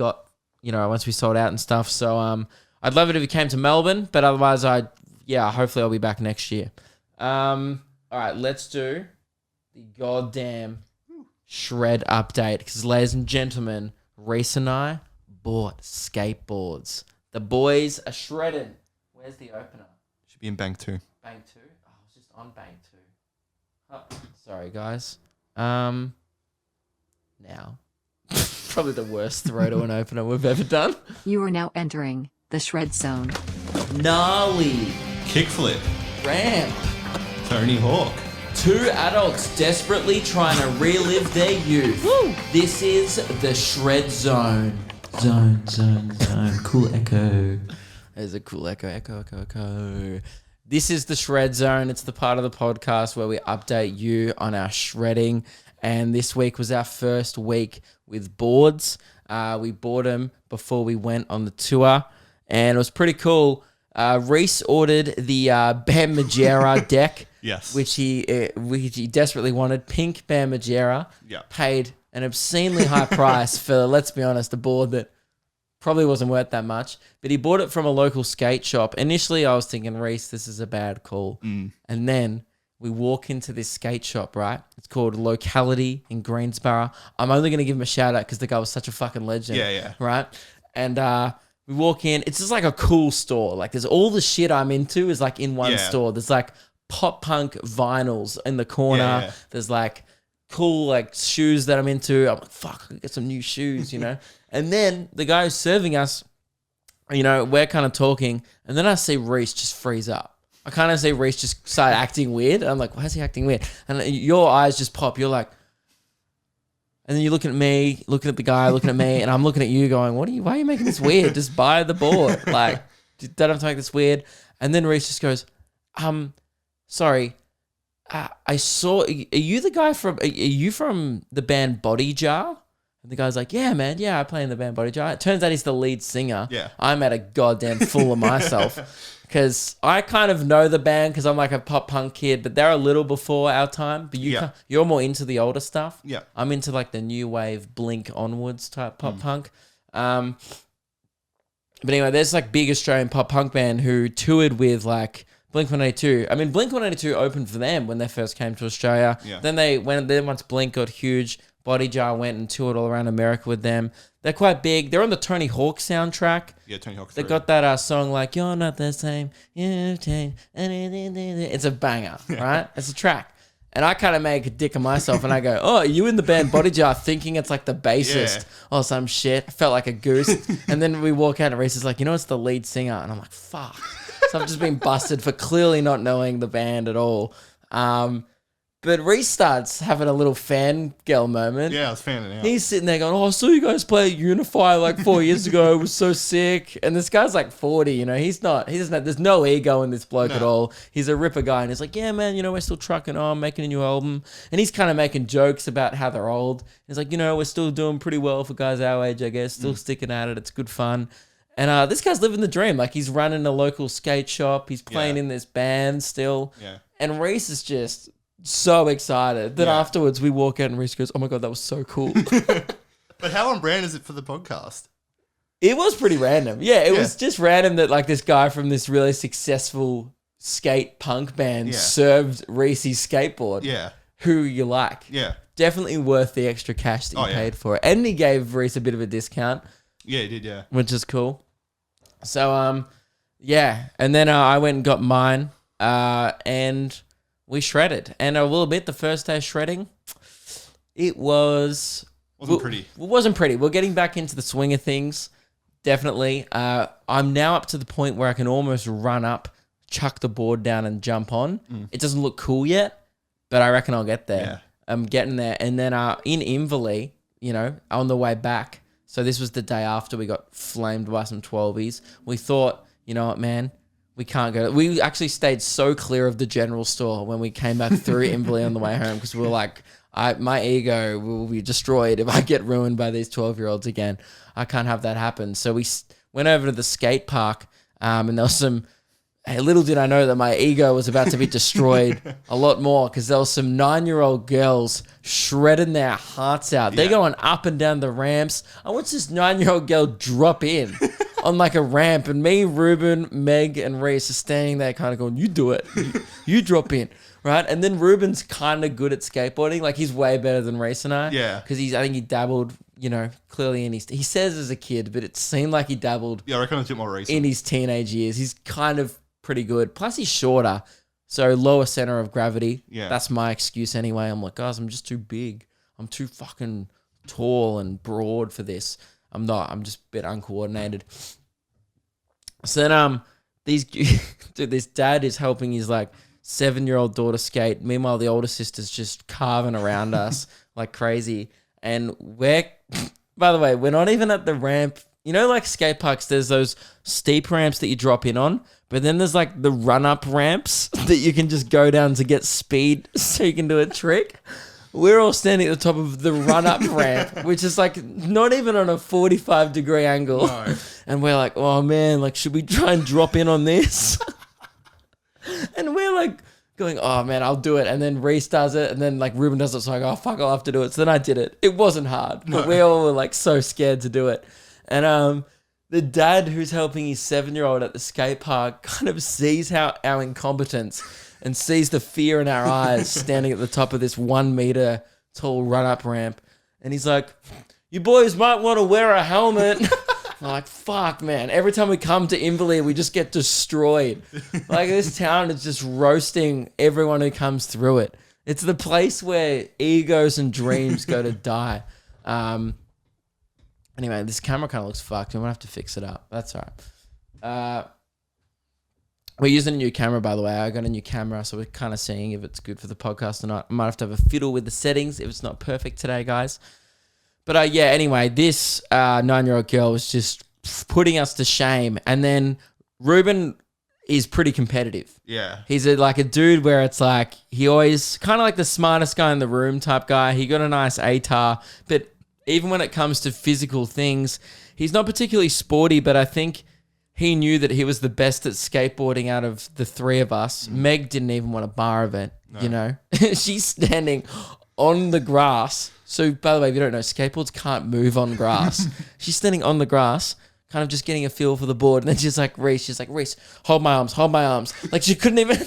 sold out and stuff. So I'd love it if you came to Melbourne, but otherwise hopefully I'll be back next year. All right, let's do the goddamn shred update because, ladies and gentlemen, Reese and I bought skateboards. The boys are shredding. Where's the opener? Should be in Bank 2. Bank 2? Oh, I was just on Bank 2. Oh, sorry, guys. Now. Probably the worst throw to an opener we've ever done. You are now entering the shred zone. Gnarly. Kickflip. Ramp. Tony Hawk. 2 adults desperately trying to relive their youth. Woo. This is the shred zone. Zone. Cool echo. There's a cool echo. This is the shred zone. It's the part of the podcast where we update you on our shredding. And this week was our first week with boards. We bought them before we went on the tour. And it was pretty cool. Reese ordered the Bam Margera deck. Yes. Which he desperately wanted. Pink Bam Margera. Yeah. Paid an obscenely high price for, let's be honest, a board that probably wasn't worth that much. But he bought it from a local skate shop. Initially, I was thinking, Reese, this is a bad call. And then we walk into this skate shop, right? It's called Locality in Greensborough. I'm only going to give him a shout out because the guy was such a fucking legend. Yeah. Right? And we walk in. It's just like a cool store. Like there's all the shit I'm into is like in one store. There's like pop punk vinyls in the corner. Yeah. There's like cool like shoes that I'm into. I'm like, fuck, I could get some new shoes, you know? And then the guy who's serving us, you know, we're kind of talking. And then I see Reese just freeze up. I kind of see Reese just start acting weird. I'm like, why is he acting weird? And your eyes just pop. You're like, and then you're looking at me, looking at the guy, looking at me, and I'm looking at you going, why are you making this weird? Just buy the board. Like, you don't have to make this weird. And then Reese just goes, sorry, I saw, are you from the band Body Jar? And the guy's like, yeah, man, I play in the band Body Jar. It turns out he's the lead singer. Yeah. I'm at a goddamn fool of myself. Because I kind of know the band because I'm like a pop punk kid, but they're a little before our time. But you're more into the older stuff. Yeah. I'm into like the new wave Blink onwards type pop punk. But anyway, there's like big Australian pop punk band who toured with like Blink-182. I mean, Blink-182 opened for them when they first came to Australia. Yeah. Then once Blink got huge, Body Jar went and toured all around America with them. They're quite big. They're on the Tony Hawk soundtrack. Yeah, Tony Hawk. They 3. got that song like "You're Not the Same." It's a banger, right? It's a track. And I kind of make a dick of myself and I go, oh, are you in the band Body Jar thinking it's like the bassist or some shit? I felt like a goose. And then we walk out and Reese is like, it's the lead singer. And I'm like, fuck. So I've just been busted for clearly not knowing the band at all. But Reese starts having a little fangirl moment. Yeah, I was fanning out. He's sitting there going, I saw you guys play Unify like 4 years ago. It was so sick. And this guy's like 40, there's no ego in this bloke at all. He's a ripper guy. And he's like, yeah, man, we're still trucking on, making a new album. And he's kind of making jokes about how they're old. He's like, we're still doing pretty well for guys our age, I guess. Still sticking at it. It's good fun. And this guy's living the dream. Like, he's running a local skate shop. He's playing in this band still. Yeah. And Reese is just so excited that afterwards we walk out and Reese goes, oh my God, that was so cool. But how on brand is it for the podcast? It was pretty random. Yeah, it was just random that like this guy from this really successful skate punk band served Reese's skateboard. Yeah. Who you like. Yeah. Definitely worth the extra cash that you paid for it. And he gave Reese a bit of a discount. Yeah, he did, yeah. Which is cool. So, and then I went and got mine and we shredded. And I will admit, the first day of shredding, it wasn't pretty. It wasn't pretty. We're getting back into the swing of things, definitely. I'm now up to the point where I can almost run up, chuck the board down and jump on. It doesn't look cool yet, but I reckon I'll get there. Yeah. I'm getting there. And then in Inverleigh, on the way back, so this was the day after we got flamed by some 12s. We thought, you know what, man? We can't go. We actually stayed so clear of the general store when we came back through Inverleigh on the way home because we were like, my ego will be destroyed if I get ruined by these 12-year-olds again. I can't have that happen. So we went over to the skate park and there was some... Hey, little did I know that my ego was about to be destroyed a lot more because there was some 9-year-old girls shredding their hearts out. They're going up and down the ramps. I watched this 9-year-old girl drop in on like a ramp, and me, Ruben, Meg, and Reese are standing there kind of going, you do it. You drop in, right? And then Ruben's kind of good at skateboarding. Like, he's way better than Reese and I. Yeah. Because I think he dabbled, clearly in his... He says as a kid, but it seemed like he dabbled... Yeah, I reckon it's a bit more recent. In his teenage years. He's kind of pretty good. Plus, he's shorter, so lower center of gravity. Yeah. That's my excuse anyway. I'm like, guys, I'm just too big. I'm too fucking tall and broad for this. I'm not. I'm just a bit uncoordinated. So then, this dad is helping his like 7-year-old daughter skate. Meanwhile, the older sister's just carving around us like crazy. And by the way, we're not even at the ramp. Like skate parks, there's those steep ramps that you drop in on, but then there's like the run-up ramps that you can just go down to get speed so you can do a trick. We're all standing at the top of the run-up ramp, which is like not even on a 45-degree angle. No. And we're like, oh man, like, should we try and drop in on this? And we're like going, oh man, I'll do it. And then Reese does it, and then like Ruben does it, so I go, oh fuck, I'll have to do it. So then I did it. It wasn't hard, but we all were like so scared to do it. And the dad who's helping his 7-year-old at the skate park kind of sees our incompetence and sees the fear in our eyes standing at the top of this 1 meter tall run-up ramp. And he's like, you boys might want to wear a helmet. I'm like, fuck, man. Every time we come to Inverleigh, we just get destroyed. Like, this town is just roasting everyone who comes through it. It's the place where egos and dreams go to die. Anyway, this camera kind of looks fucked. We might have to fix it up. That's all right. We're using a new camera, by the way. I got a new camera, so we're kind of seeing if it's good for the podcast or not. I might have to have a fiddle with the settings if it's not perfect today, guys. But anyway, this 9-year-old girl was just putting us to shame. And then Ruben is pretty competitive. Yeah. He's like a dude where it's like, he always kind of like the smartest guy in the room type guy. He got a nice ATAR, but even when it comes to physical things, he's not particularly sporty, but I think he knew that he was the best at skateboarding out of the three of us. Meg didn't even want a bar of it, She's standing on the grass. So, by the way, if you don't know, skateboards can't move on grass. She's standing on the grass, kind of just getting a feel for the board. And then she's like, Reese, hold my arms. Like she couldn't even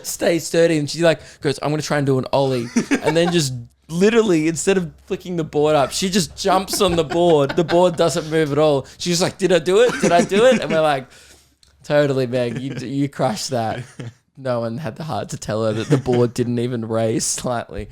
stay sturdy. And she like goes, I'm going to try and do an ollie. And then just literally, instead of flicking the board up, she just jumps on the board. The board doesn't move at all. She's like, did I do it? And we're like, totally, Meg, you crushed that. No one had the heart to tell her that the board didn't even raise slightly.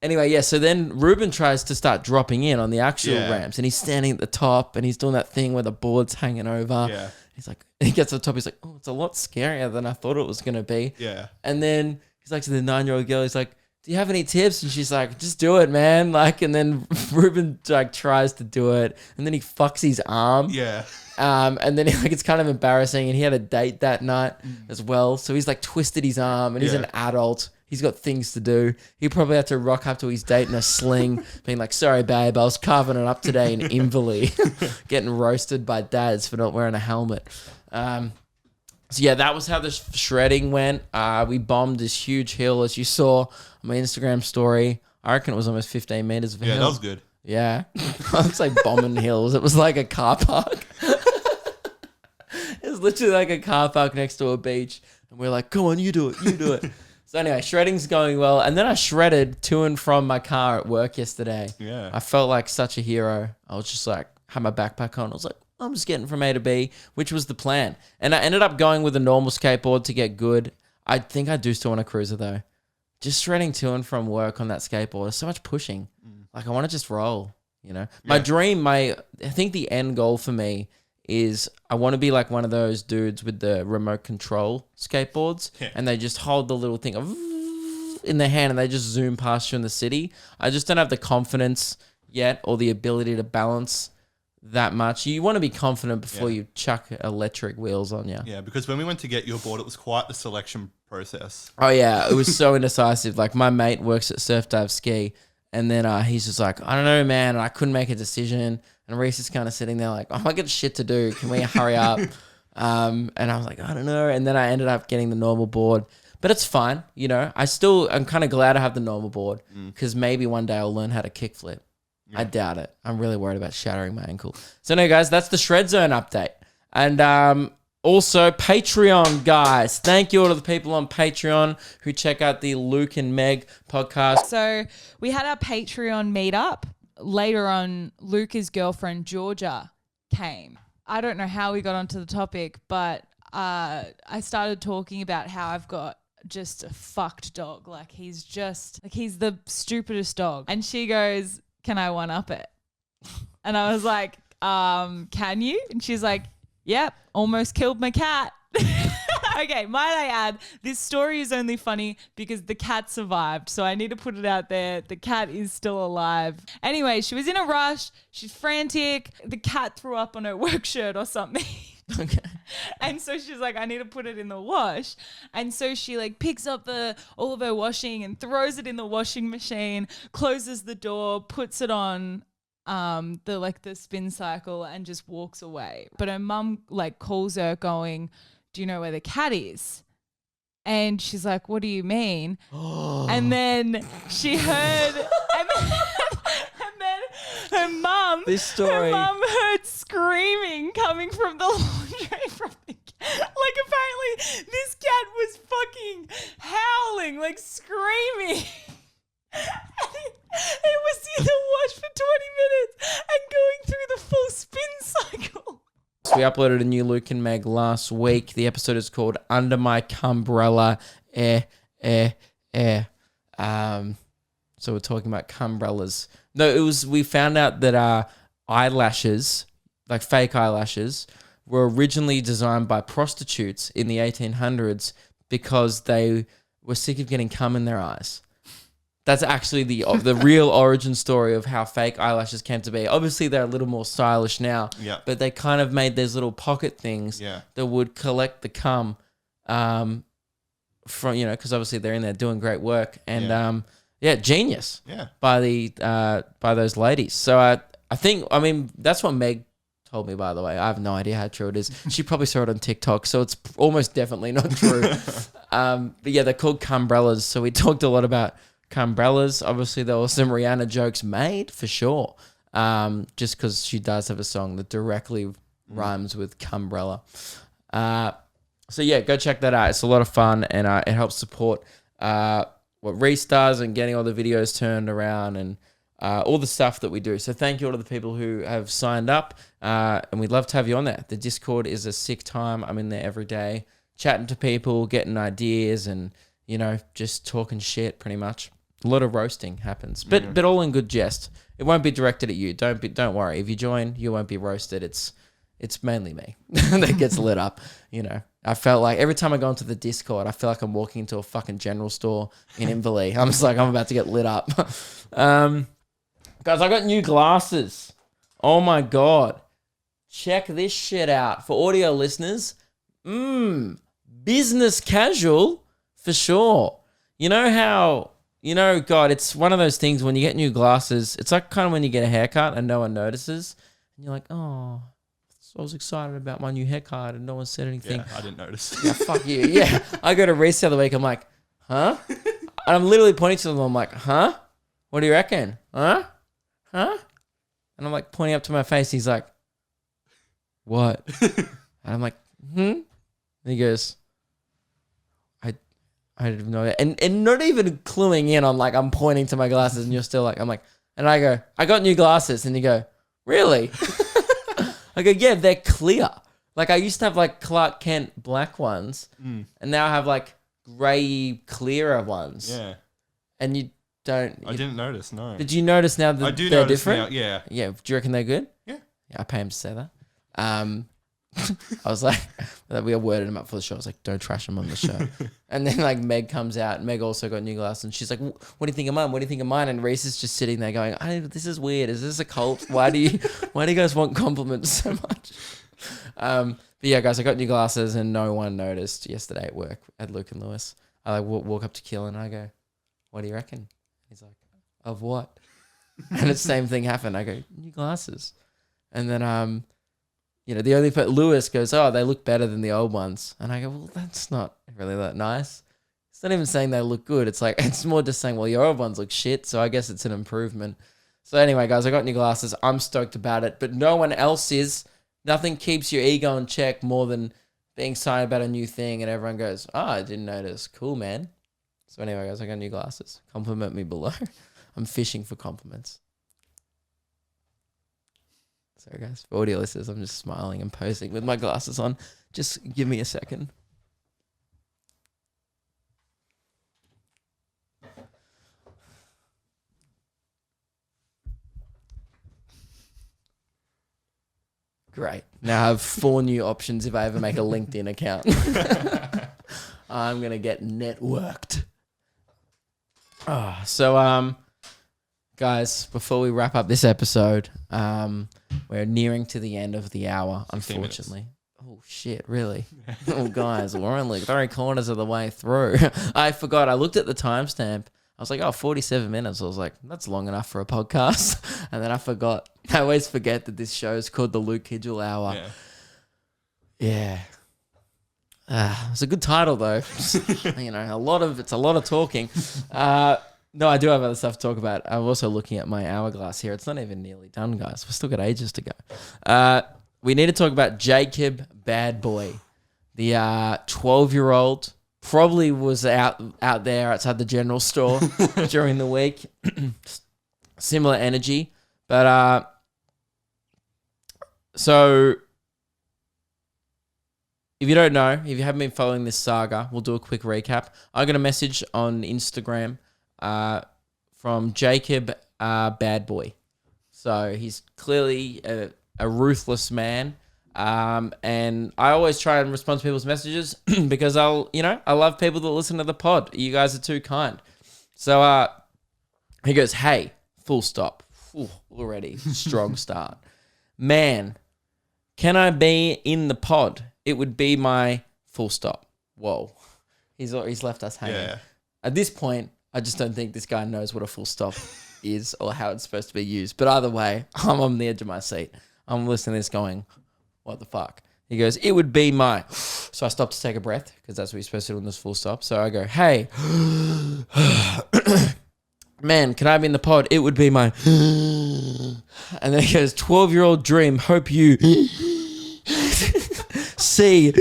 Anyway, yeah, so then Ruben tries to start dropping in on the actual ramps, and he's standing at the top, and he's doing that thing where the board's hanging over. Yeah. He's like, he gets to the top, he's like, oh, it's a lot scarier than I thought it was going to be. Yeah. And then he's like to the 9-year-old girl, he's like, do you have any tips? And she's like, just do it, man. Like, and then Ruben like tries to do it, and then he fucks his arm. Yeah. And then like it's kind of embarrassing, and he had a date that night as well. So he's like twisted his arm, and he's an adult. He's got things to do. He probably had to rock up to his date in a sling, being like, sorry, babe, I was carving it up today in Inverleigh, getting roasted by dads for not wearing a helmet. So yeah, that was how the shredding went. We bombed this huge hill, as you saw on my Instagram story. I reckon it was almost 15 meters of a hill. Yeah, that was good. Yeah. I was like bombing hills. It was like a car park. It was literally like a car park next to a beach. And we're like, come on, you do it. So anyway, shredding's going well. And then I shredded to and from my car at work yesterday. Yeah. I felt like such a hero. I was just like, had my backpack on. I was like, I'm just getting from A to B, which was the plan. And I ended up going with a normal skateboard to get good. I think I do still want a cruiser though. Just shredding to and from work on that skateboard. There's so much pushing. Like I want to just roll, you know? My dream, I think the end goal for me is I want to be like one of those dudes with the remote control skateboards and they just hold the little thing in their hand and they just zoom past you in the city. I just don't have the confidence yet or the ability to balance that much. You want to be confident before you chuck electric wheels on you. Yeah, because when we went to get your board, it was quite the selection process. Oh yeah, it was so indecisive. Like my mate works at Surf Dive Ski and then he's just like, I don't know, man. I couldn't make a decision. And Reese is kind of sitting there like, oh, I got shit to do. Can we hurry up? And I was like, I don't know. And then I ended up getting the normal board. But it's fine, you know. I'm kind of glad I have the normal board because maybe one day I'll learn how to kickflip. Yeah. I doubt it. I'm really worried about shattering my ankle. So no, guys, that's the Shred Zone update. And also Patreon, guys. Thank you all to the people on Patreon who check out the Luke and Meg podcast. So we had our Patreon meetup. Later on, Luca's girlfriend, Georgia, came. I don't know how we got onto the topic, but I started talking about how I've got just a fucked dog. Like he's the stupidest dog. And she goes, can I one-up it? And I was like, can you? And she's like, yep, almost killed my cat. Okay, might I add, this story is only funny because the cat survived. So I need to put it out there. The cat is still alive. Anyway, she was in a rush. She's frantic. The cat threw up on her work shirt or something. Okay. And so she's like, I need to put it in the wash. And so she like picks up all of her washing and throws it in the washing machine, closes the door, puts it on the spin cycle and just walks away. But her mum like calls her going, do you know where the cat is? And she's like, what do you mean? And then she heard, and then her mum heard screaming coming from the laundry from the cat. Like apparently this cat was fucking howling, like screaming. It was in the wash for 20 minutes and going through the full spin cycle. So we uploaded a new Luke and Meg last week. The episode is called Under My Cumbrella So we're talking about cumbrellas. No, we found out that eyelashes, like fake eyelashes, were originally designed by prostitutes in the 1800s because they were sick of getting cum in their eyes. That's actually the real origin story of how fake eyelashes came to be. Obviously, they're a little more stylish now, but they kind of made these little pocket things that would collect the cum from, because obviously they're in there doing great work. And, genius by those ladies. So I think, that's what Meg told me, by the way. I have no idea how true it is. She probably saw it on TikTok, so it's almost definitely not true. But yeah, they're called cumbrellas. So we talked a lot about cumbrellas. Obviously, there were some Rihanna jokes made for sure. just because she does have a song that directly rhymes with Cumbrella. So yeah, go check that out. It's a lot of fun, and it helps support what Reese does and getting all the videos turned around and all the stuff that we do. So thank you all to the people who have signed up, and we'd love to have you on there. The Discord is a sick time. I'm in there every day, chatting to people, getting ideas, and just talking shit pretty much. A lot of roasting happens, but all in good jest. It won't be directed at you. Don't worry. If you join, you won't be roasted. It's mainly me that gets lit up. I felt like every time I go into the Discord, I feel like I'm walking into a fucking general store in Inverleigh. I'm just like, I'm about to get lit up. Guys, I got new glasses. Oh my God. Check this shit out. For audio listeners, business casual for sure. You know how, God, it's one of those things when you get new glasses, it's like kind of when you get a haircut and no one notices. And you're like, oh, I was excited about my new haircut and no one said anything. Yeah, I didn't notice. Yeah, fuck you. Yeah. I go to Reese the other week. I'm like, huh? And I'm literally pointing to them. I'm like, huh? What do you reckon? Huh? And I'm like pointing up to my face. He's like, what? And I'm like, And he goes, I didn't know that. And not even cluing in on like, I'm pointing to my glasses and you're still like, I'm like, and I go, I got new glasses. And you go, really? I go, yeah, they're clear. Like I used to have like Clark Kent black ones, and now I have like grey clearer ones. Yeah. And you don't. I didn't notice, no. Did you notice now that I do they're notice different? now, yeah. Yeah. Do you reckon they're good? Yeah. Yeah, I pay him to say that. I was like, we worded him up for the show. I was like, don't trash him on the show. And then like Meg comes out. Meg also got new glasses, and she's like, what do you think of mine? What do you think of mine? And Reese is just sitting there going, this is weird. Is this a cult? Why do you guys want compliments so much? But yeah, guys, I got new glasses, and no one noticed yesterday at work at Luke and Lewis. I like walk up to Keelan and I go, what do you reckon? He's like, of what? And the same thing happened. I go, new glasses. And then the only Lewis goes, oh, they look better than the old ones. And I go, well, that's not really that nice. It's not even saying they look good. It's like, it's more just saying, well, your old ones look shit. So I guess it's an improvement. So anyway, guys, I got new glasses. I'm stoked about it, but no one else is. Nothing keeps your ego in check more than being excited about a new thing. And everyone goes, oh, I didn't notice. Cool, man. So anyway, guys, I got new glasses. Compliment me below. I'm fishing for compliments. Sorry, guys. For audio listeners, I'm just smiling and posing with my glasses on. Just give me a second. Great. Now I have 4 new options if I ever make a LinkedIn account. I'm going to get networked. Guys, before we wrap up this episode, we're nearing to the end of the hour, unfortunately. Oh, shit, really? Oh, guys, we're only 3 quarters of the way through. I forgot. I looked at the timestamp. I was like, 47 minutes. I was like, that's long enough for a podcast. And then I forgot. I always forget that this show is called the Luke Kidgell Hour. Yeah. It's a good title, though. It's a lot of talking. No, I do have other stuff to talk about. I'm also looking at my hourglass here. It's not even nearly done, guys. We've still got ages to go. We need to talk about Jacob Bad Boy, the 12-year-old. Probably was out there outside the general store during the week. Similar energy. But so if you don't know, if you haven't been following this saga, we'll do a quick recap. I got a message on Instagram from Jacob Bad Boy. So he's clearly a ruthless man. And I always try and respond to people's messages because I love people that listen to the pod. You guys are too kind. So he goes, hey, full stop. Ooh, already strong start. Man, can I be in the pod? It would be my full stop. Whoa. He's left us hanging. Yeah. At this point, I just don't think this guy knows what a full stop is or how it's supposed to be used. But either way, I'm on the edge of my seat. I'm listening to this going, what the fuck? He goes, it would be my... So I stopped to take a breath because that's what you're supposed to do on this full stop. So I go, hey, man, can I be in the pod? It would be my... And then he goes, 12-year-old dream, hope you... see...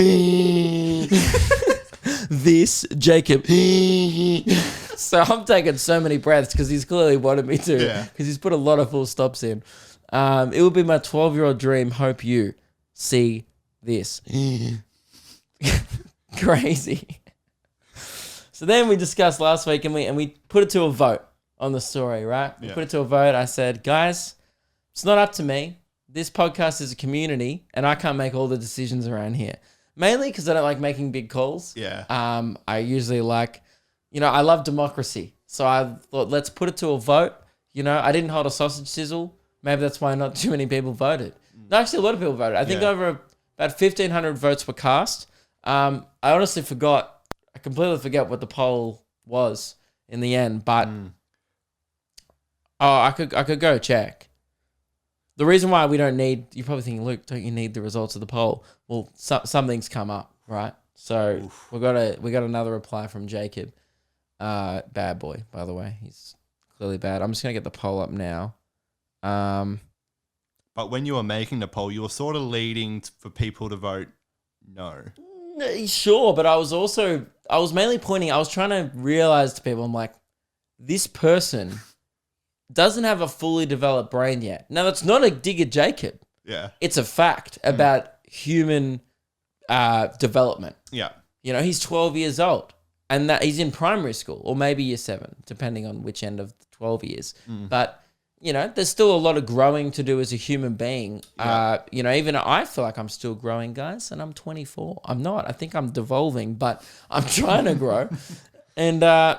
this, Jacob. So I'm taking so many breaths because he's clearly wanted me to. Yeah. Because he's put a lot of full stops in. It would be my 12-year-old dream, hope you see this. Crazy. So then we discussed last week and we put it to a vote on the story, right? We Yeah. put it to a vote. I said, guys, it's not up to me. This podcast is a community and I can't make all the decisions around here. Mainly because I don't like making big calls. Yeah. I usually like, I love democracy. So I thought, let's put it to a vote. I didn't hold a sausage sizzle. Maybe that's why not too many people voted. No, actually, a lot of people voted. I think over about 1,500 votes were cast. I honestly forgot. I completely forget what the poll was in the end. But I could go check. The reason why we don't need, you're probably thinking, Luke, don't you need the results of the poll? Well, something's come up, right? So we got another reply from Jacob. Bad boy, by the way. He's clearly bad. I'm just going to get the poll up now. But when you were making the poll, you were sort of leading for people to vote no. Sure, but I was mainly pointing, I was trying to realize to people, I'm like, this person doesn't have a fully developed brain yet. Now, that's not a dig at Jacob. Yeah. It's a fact about human development. Yeah. He's 12 years old and that he's in primary school or maybe year 7, depending on which end of the 12 years. But, there's still a lot of growing to do as a human being. Yeah. Even I feel like I'm still growing, guys, and I'm 24. I'm not. I think I'm devolving, but I'm trying to grow. And all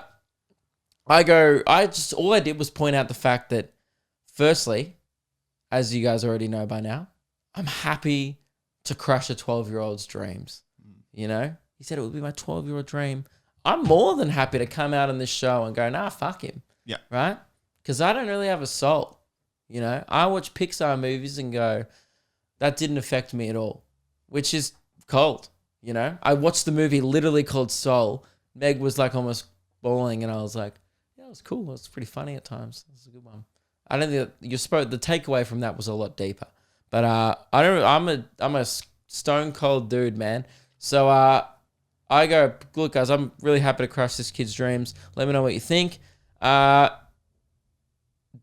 I did was point out the fact that, firstly, as you guys already know by now, I'm happy to crush a 12-year-old's dreams. He said it would be my 12-year-old dream. I'm more than happy to come out on this show and go, nah, fuck him. Yeah. Right? Because I don't really have a soul. I watch Pixar movies and go, that didn't affect me at all, which is cold. I watched the movie literally called Soul. Meg was like almost bawling and I was like, yeah, it was cool. It was pretty funny at times. It was a good one. I don't think the takeaway from that was a lot deeper. But I'm a stone cold dude, man. So I go, look, guys, I'm really happy to crush this kid's dreams. Let me know what you think.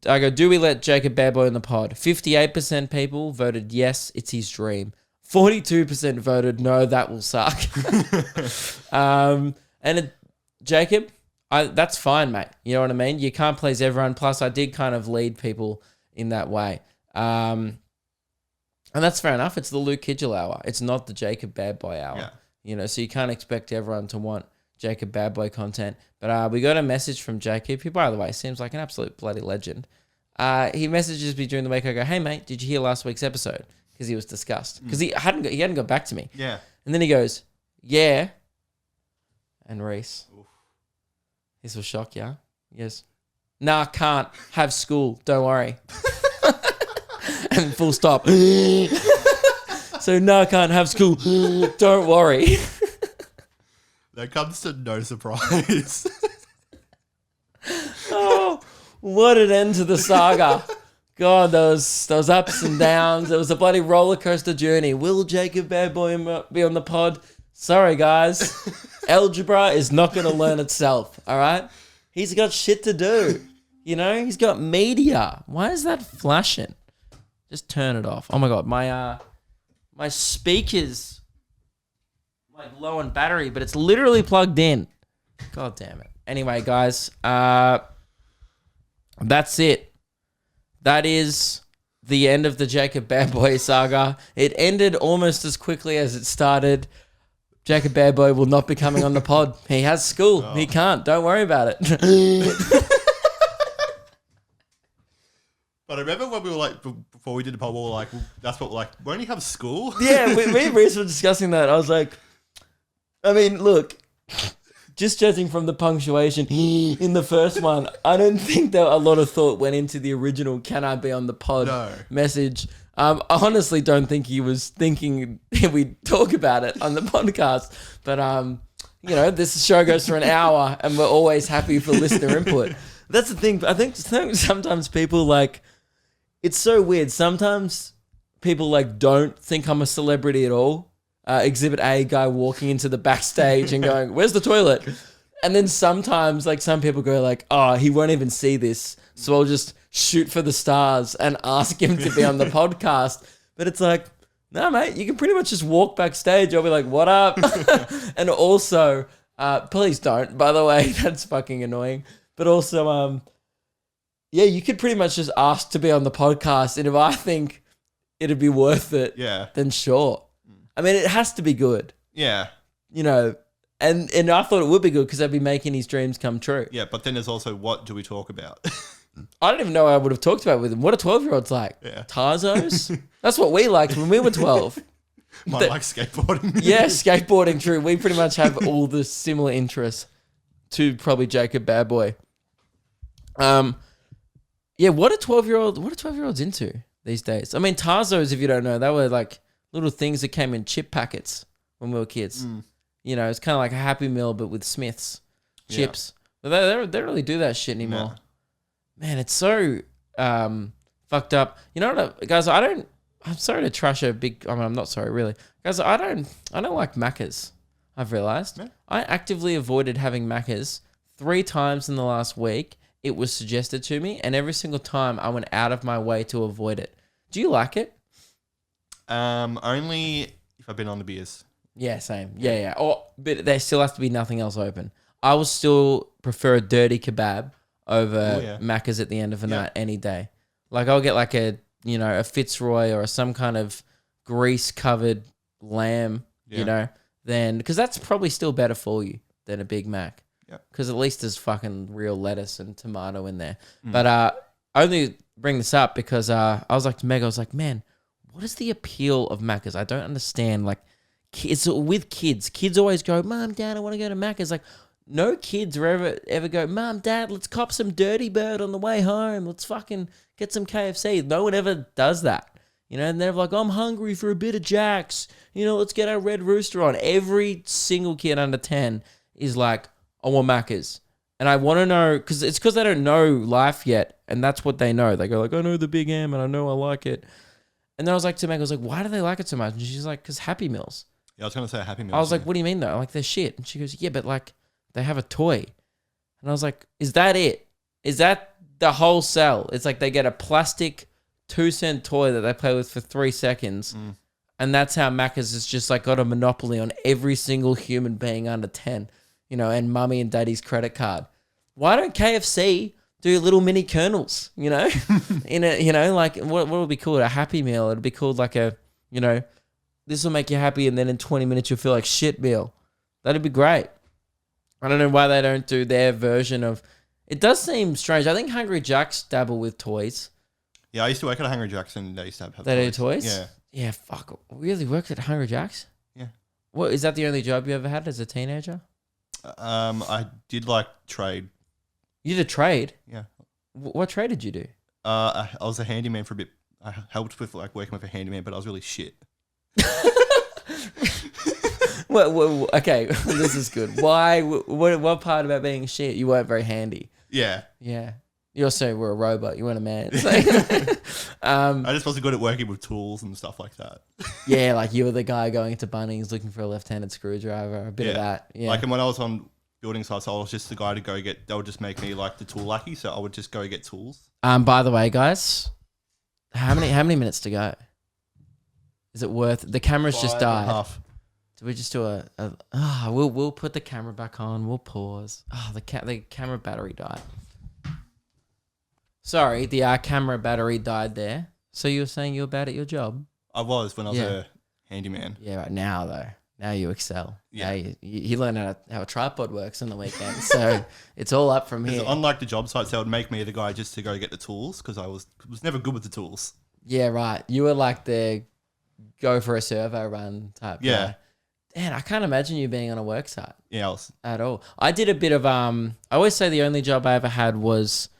I go, do we let Jacob Bad Boy in the pod? 58% people voted yes, it's his dream. 42% voted no, that will suck. Jacob, that's fine, mate. You know what I mean? You can't please everyone. Plus, I did kind of lead people in that way. And that's fair enough. It's the Luke Kidgell Hour. It's not the Jacob Bad Boy Hour. Yeah. So you can't expect everyone to want Jacob Bad Boy content. But we got a message from Jacob, who, by the way, seems like an absolute bloody legend. He messages me during the week. I go, hey, mate, did you hear last week's episode? Because he was disgusted. Because he hadn't got back to me. Yeah. And then he goes, yeah. And Reese. This will shock you. He goes, nah, can't. Have school. Don't worry. And full stop. So, nah, can't. Have school. Don't worry. That comes to no surprise. Oh, what an end to the saga. God, those ups and downs. It was a bloody roller coaster journey. Will Jacob Bad Boy be on the pod? Sorry, guys. Algebra is not going to learn itself, all right? He's got shit to do. He's got media. Why is that flashing? Just turn it off. Oh, my God. My speakers... like low on battery, but it's literally plugged in. God damn it. Anyway, guys, that's it. That is the end of the Jacob Bad Boy saga. It ended almost as quickly as it started. Jacob Bad Boy will not be coming on the pod. He has school. Oh. He can't. Don't worry about it. But I remember when we were like, before we did the poll, we were like, well, that's what we're like, won't he have school? Yeah, me and Reese were discussing that. I was like, I mean, look, just judging from the punctuation in the first one, I don't think that a lot of thought went into the original "Can I be on the pod?" message. I honestly don't think he was thinking we'd talk about it on the podcast. But this show goes for an hour, and we're always happy for listener input. That's the thing. I think sometimes people like, it's so weird. Sometimes people like don't think I'm a celebrity at all. Exhibit A guy walking into the backstage and going, "Where's the toilet?" And then sometimes like some people go like, "Oh, he won't even see this, so I'll just shoot for the stars and ask him to be on the podcast." But it's like, no, mate, you can pretty much just walk backstage. I'll be like, "What up?" And also, please don't. By the way, that's fucking annoying. But also, yeah, you could pretty much just ask to be on the podcast, and if I think it'd be worth it, Yeah. then sure. I mean, it has to be good, Yeah. you know. And I thought it would be good because I'd be making his dreams come true. Yeah, but then there's also what do we talk about? I don't even know what I would have talked about with him. What are 12-year-olds like? Yeah. Tarzos? That's what we liked when we were 12. Mine like skateboarding. Yeah, skateboarding, true. We pretty much have all the similar interests to probably Jacob Bad Boy. Yeah, what are 12-year-olds into these days? I mean, Tarzos, if you don't know, they were like little things that came in chip packets when we were kids. You know, it's kind of like a Happy Meal, but with Smiths chips. But they don't really do that shit anymore. Man, it's so fucked up. You know what, guys? I'm sorry to trash a big. I mean, I'm not sorry, really, guys. I don't like Maccas. I've realized I actively avoided having Maccas 3 times in the last week. It was suggested to me, and every single time I went out of my way to avoid it. Do you like it? Only if I've been on the beers. Yeah, same. Yeah. But there still has to be nothing else open. I will still prefer a dirty kebab over Macca's at the end of a night any day. Like I'll get like a Fitzroy or some kind of grease covered lamb, you know, then because that's probably still better for you than a Big Mac. Yeah. Because at least there's fucking real lettuce and tomato in there. But I only bring this up because I was like to Meg, I was like, man, what is the appeal of Macca's? I don't understand. Like, it's with kids. Kids always go, Mom, Dad, I want to go to Macca's. Like, no kids ever go, Mom, Dad, let's cop some Dirty Bird on the way home. Let's fucking get some KFC. No one ever does that. You know, and they're like, I'm hungry for a bit of Jack's. You know, let's get our Red Rooster on. Every single kid under 10 is like, I want Macca's. And I want to know, because they don't know life yet, and that's what they know. They go like, I know the Big M, and I know I like it. And then I was like to Meg, I was like, why do they like it so much? And she's like, because Happy Meals. Yeah, I was going to say Happy Meals. I was like, what do you mean though? Like, they're shit. And she goes, yeah, but like, they have a toy. And I was like, is that it? Is that the whole sell? It's like they get a plastic 2-cent toy that they play with for 3 seconds. And that's how Macca's has just like got a monopoly on every single human being under 10, you know, and mummy and daddy's credit card. Why don't KFC do little mini kernels, you know? Like what would be called? A Happy Meal. It'd be called like a, you know, this will make you happy and then in 20 minutes you'll feel like shit meal. That'd be great. I don't know why they don't do their version of... It does seem strange. I think Hungry Jack's dabble with toys. Yeah, I used to work at a Hungry Jack's and they used to have They do toys? Yeah. Yeah, fuck. Really worked at Hungry Jack's? Yeah. What, is that the only job you ever had as a teenager? I did like trade. You did a trade? Yeah. What trade did you do? I was a handyman for a bit. I helped with like working with a handyman, but I was really shit. Well, okay, this is good. Why? What part about being shit? You weren't very handy. Yeah. Yeah. You also were a robot. You weren't a man. So, I just wasn't good at working with tools and stuff like that. Yeah, like you were the guy going to Bunnings looking for a left-handed screwdriver, a bit of that. Yeah. Like, and when I was on building sites, I was just the guy to go get, they would just make me like the tool lucky, so I would just go get tools. By the way, guys, how many minutes to go? Is it worth? The camera's just died. 5.5. Do we just do we'll put the camera back on. We'll pause. The camera battery died. Sorry, the camera battery died there. So you were saying you were bad at your job? I was when I was a handyman. Yeah, right now though. Now you excel. Yeah. Now you learn how a tripod works on the weekend. So it's all up from here. Unlike the job sites, they would make me the guy just to go get the tools because I was never good with the tools. Yeah, right. You were like the go for a servo run type guy. Man, I can't imagine you being on a work site. Yeah, I was. At all. I did a bit of I always say the only job I ever had was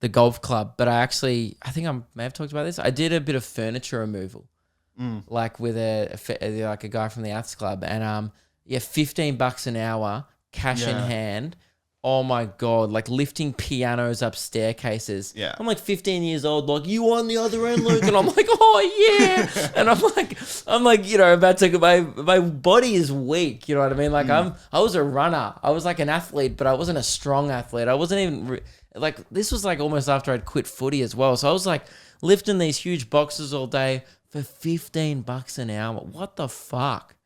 the golf club, but I think I may have talked about this. I did a bit of furniture removal, like with a guy from the Aths Club, and $15 an hour, cash in hand. Oh my God, like lifting pianos up staircases. Yeah. I'm like 15 years old, like, you on the other end, Luke? And I'm like, oh yeah. And I'm like, you know, about to, my body is weak. You know what I mean? Like I was a runner. I was like an athlete, but I wasn't a strong athlete. I wasn't even like, this was like almost after I'd quit footy as well. So I was like lifting these huge boxes all day for $15 an hour. What the fuck?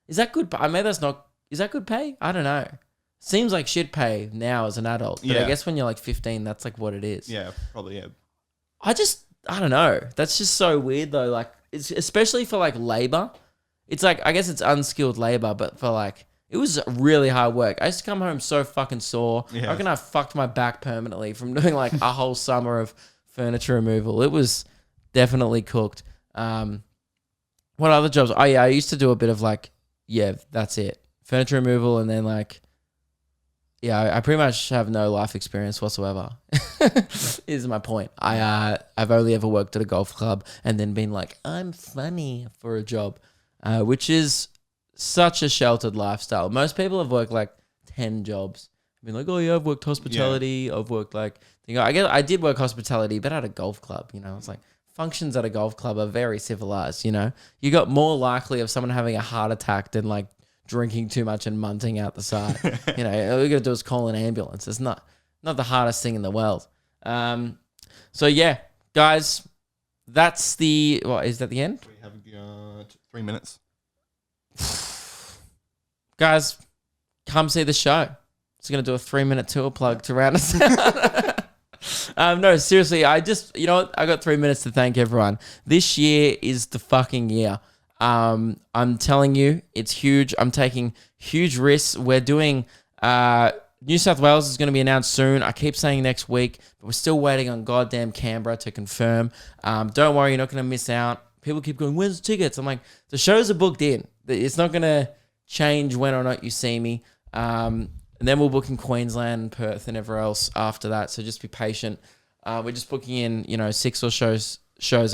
Is that good? I mean, is that good pay? I don't know. Seems like shit pay now as an adult. But I guess when you're like 15, that's like what it is. Yeah, probably, yeah. I don't know. That's just so weird though. Like, it's especially for like labor. It's like, I guess it's unskilled labor, but for like, it was really hard work. I used to come home so fucking sore. Yeah. I reckon I fucked my back permanently from doing like a whole summer of furniture removal. It was definitely cooked. What other jobs? Oh yeah, I used to do a bit of like, yeah, that's it. Furniture removal, and then like, yeah, I pretty much have no life experience whatsoever. Is my point. I've only ever worked at a golf club and then been like, I'm funny for a job, which is such a sheltered lifestyle. Most people have worked like 10 jobs. I've been like, oh yeah, I've worked hospitality. Yeah. I've worked like, you know, I did work hospitality, but at a golf club. You know, it's like functions at a golf club are very civilized. You know, you got more likely of someone having a heart attack than like drinking too much and munting out the side. You know, all you got to do is call an ambulance. It's not the hardest thing in the world. So yeah, guys, that's is that the end? We have got 3 minutes. Guys, come see the show. It's going to do a 3-minute tour plug to round us out. No, seriously, I got 3 minutes to thank everyone. This year is the fucking year. I'm telling you, it's huge. I'm taking huge risks. We're doing, New South Wales is going to be announced soon. I keep saying next week, but we're still waiting on goddamn Canberra to confirm. Don't worry, you're not going to miss out. People keep going, when's the tickets? I'm like, the shows are booked in. It's not going to change when or not you see me. And then we'll book in Queensland and Perth and everywhere else after that. So just be patient. We're just booking in, 6 or shows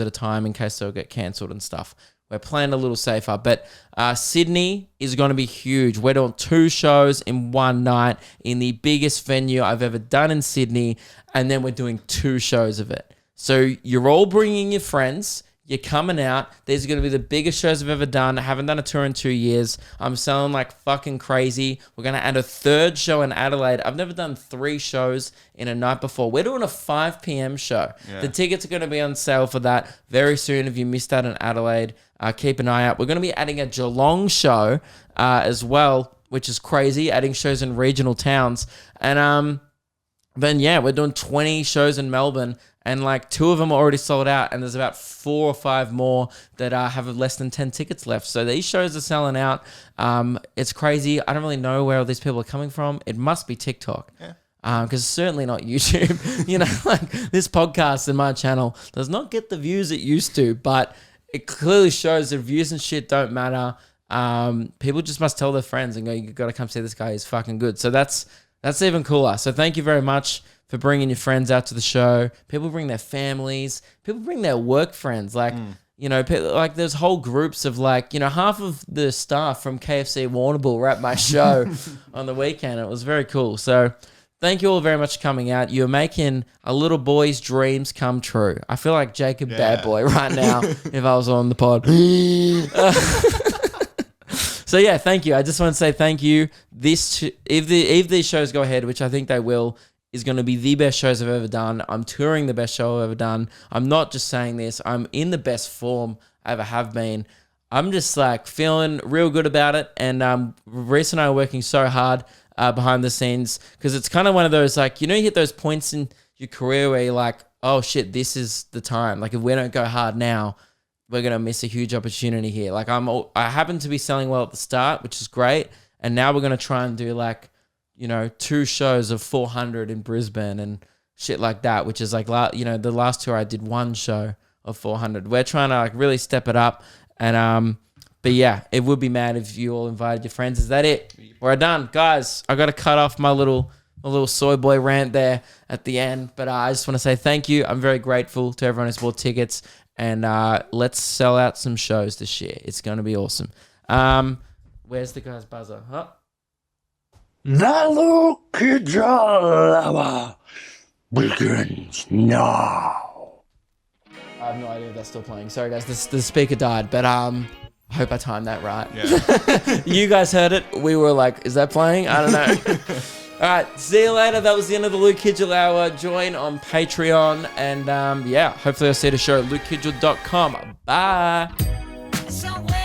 at a time in case they'll get cancelled and stuff. We're playing a little safer, but Sydney is going to be huge. We're doing 2 shows in one night in the biggest venue I've ever done in Sydney, and then we're doing 2 shows of it. So you're all bringing your friends. You're coming out. These are going to be the biggest shows I've ever done. I haven't done a tour in 2 years. I'm selling like fucking crazy. We're going to add a 3rd show in Adelaide. I've never done 3 shows in a night before. We're doing a 5 p.m. show. Yeah. The tickets are going to be on sale for that very soon. If you missed out in Adelaide, keep an eye out. We're going to be adding a Geelong show as well, which is crazy, adding shows in regional towns. And then, yeah, we're doing 20 shows in Melbourne. And like 2 of them are already sold out, and there's about 4 or 5 more that have less than 10 tickets left. So these shows are selling out. It's crazy. I don't really know where all these people are coming from. It must be TikTok. Yeah. Because certainly not YouTube. Like this podcast and my channel does not get the views it used to, but it clearly shows that views and shit don't matter. People just must tell their friends and go, you got to come see this guy. He's fucking good. So that's even cooler. So thank you very much for bringing your friends out to the show. People bring their families. People bring their work friends. Like, like there's whole groups of like, half of the staff from KFC Warrnambool were at my show on the weekend. It was very cool. So thank you all very much for coming out. You're making a little boy's dreams come true. I feel like Jacob Bad Boy right now if I was on the pod. So yeah, thank you. I just want to say thank you. If these shows go ahead, which I think they will, is going to be the best shows I've ever done. I'm touring the best show I've ever done. I'm not just saying this. I'm in the best form I ever have been. I'm just like feeling real good about it. And Reese and I are working so hard behind the scenes because it's kind of one of those like, you hit those points in your career where you're like, oh shit, this is the time. Like if we don't go hard now, we're going to miss a huge opportunity here. Like I happen to be selling well at the start, which is great. And now we're going to try and do like, 2 shows of 400 in Brisbane and shit like that, which is like, the last tour I did 1 show of 400. We're trying to like really step it up. And, but yeah, it would be mad if you all invited your friends. Is that it? We're done. Guys, I got to cut off my little soy boy rant there at the end. But I just want to say thank you. I'm very grateful to everyone who's bought tickets. And let's sell out some shows this year. It's going to be awesome. Where's the guy's buzzer? Huh? The Luke Kidgell Hour begins now. I have no idea if that's still playing. Sorry, guys. The speaker died, but I hope I timed that right. Yeah. You guys heard it. We were like, is that playing? I don't know. All right. See you later. That was the end of the Luke Kidgell Hour. Join on Patreon. And yeah, hopefully I'll see you at the show at lukekidgell.com. Bye. Somewhere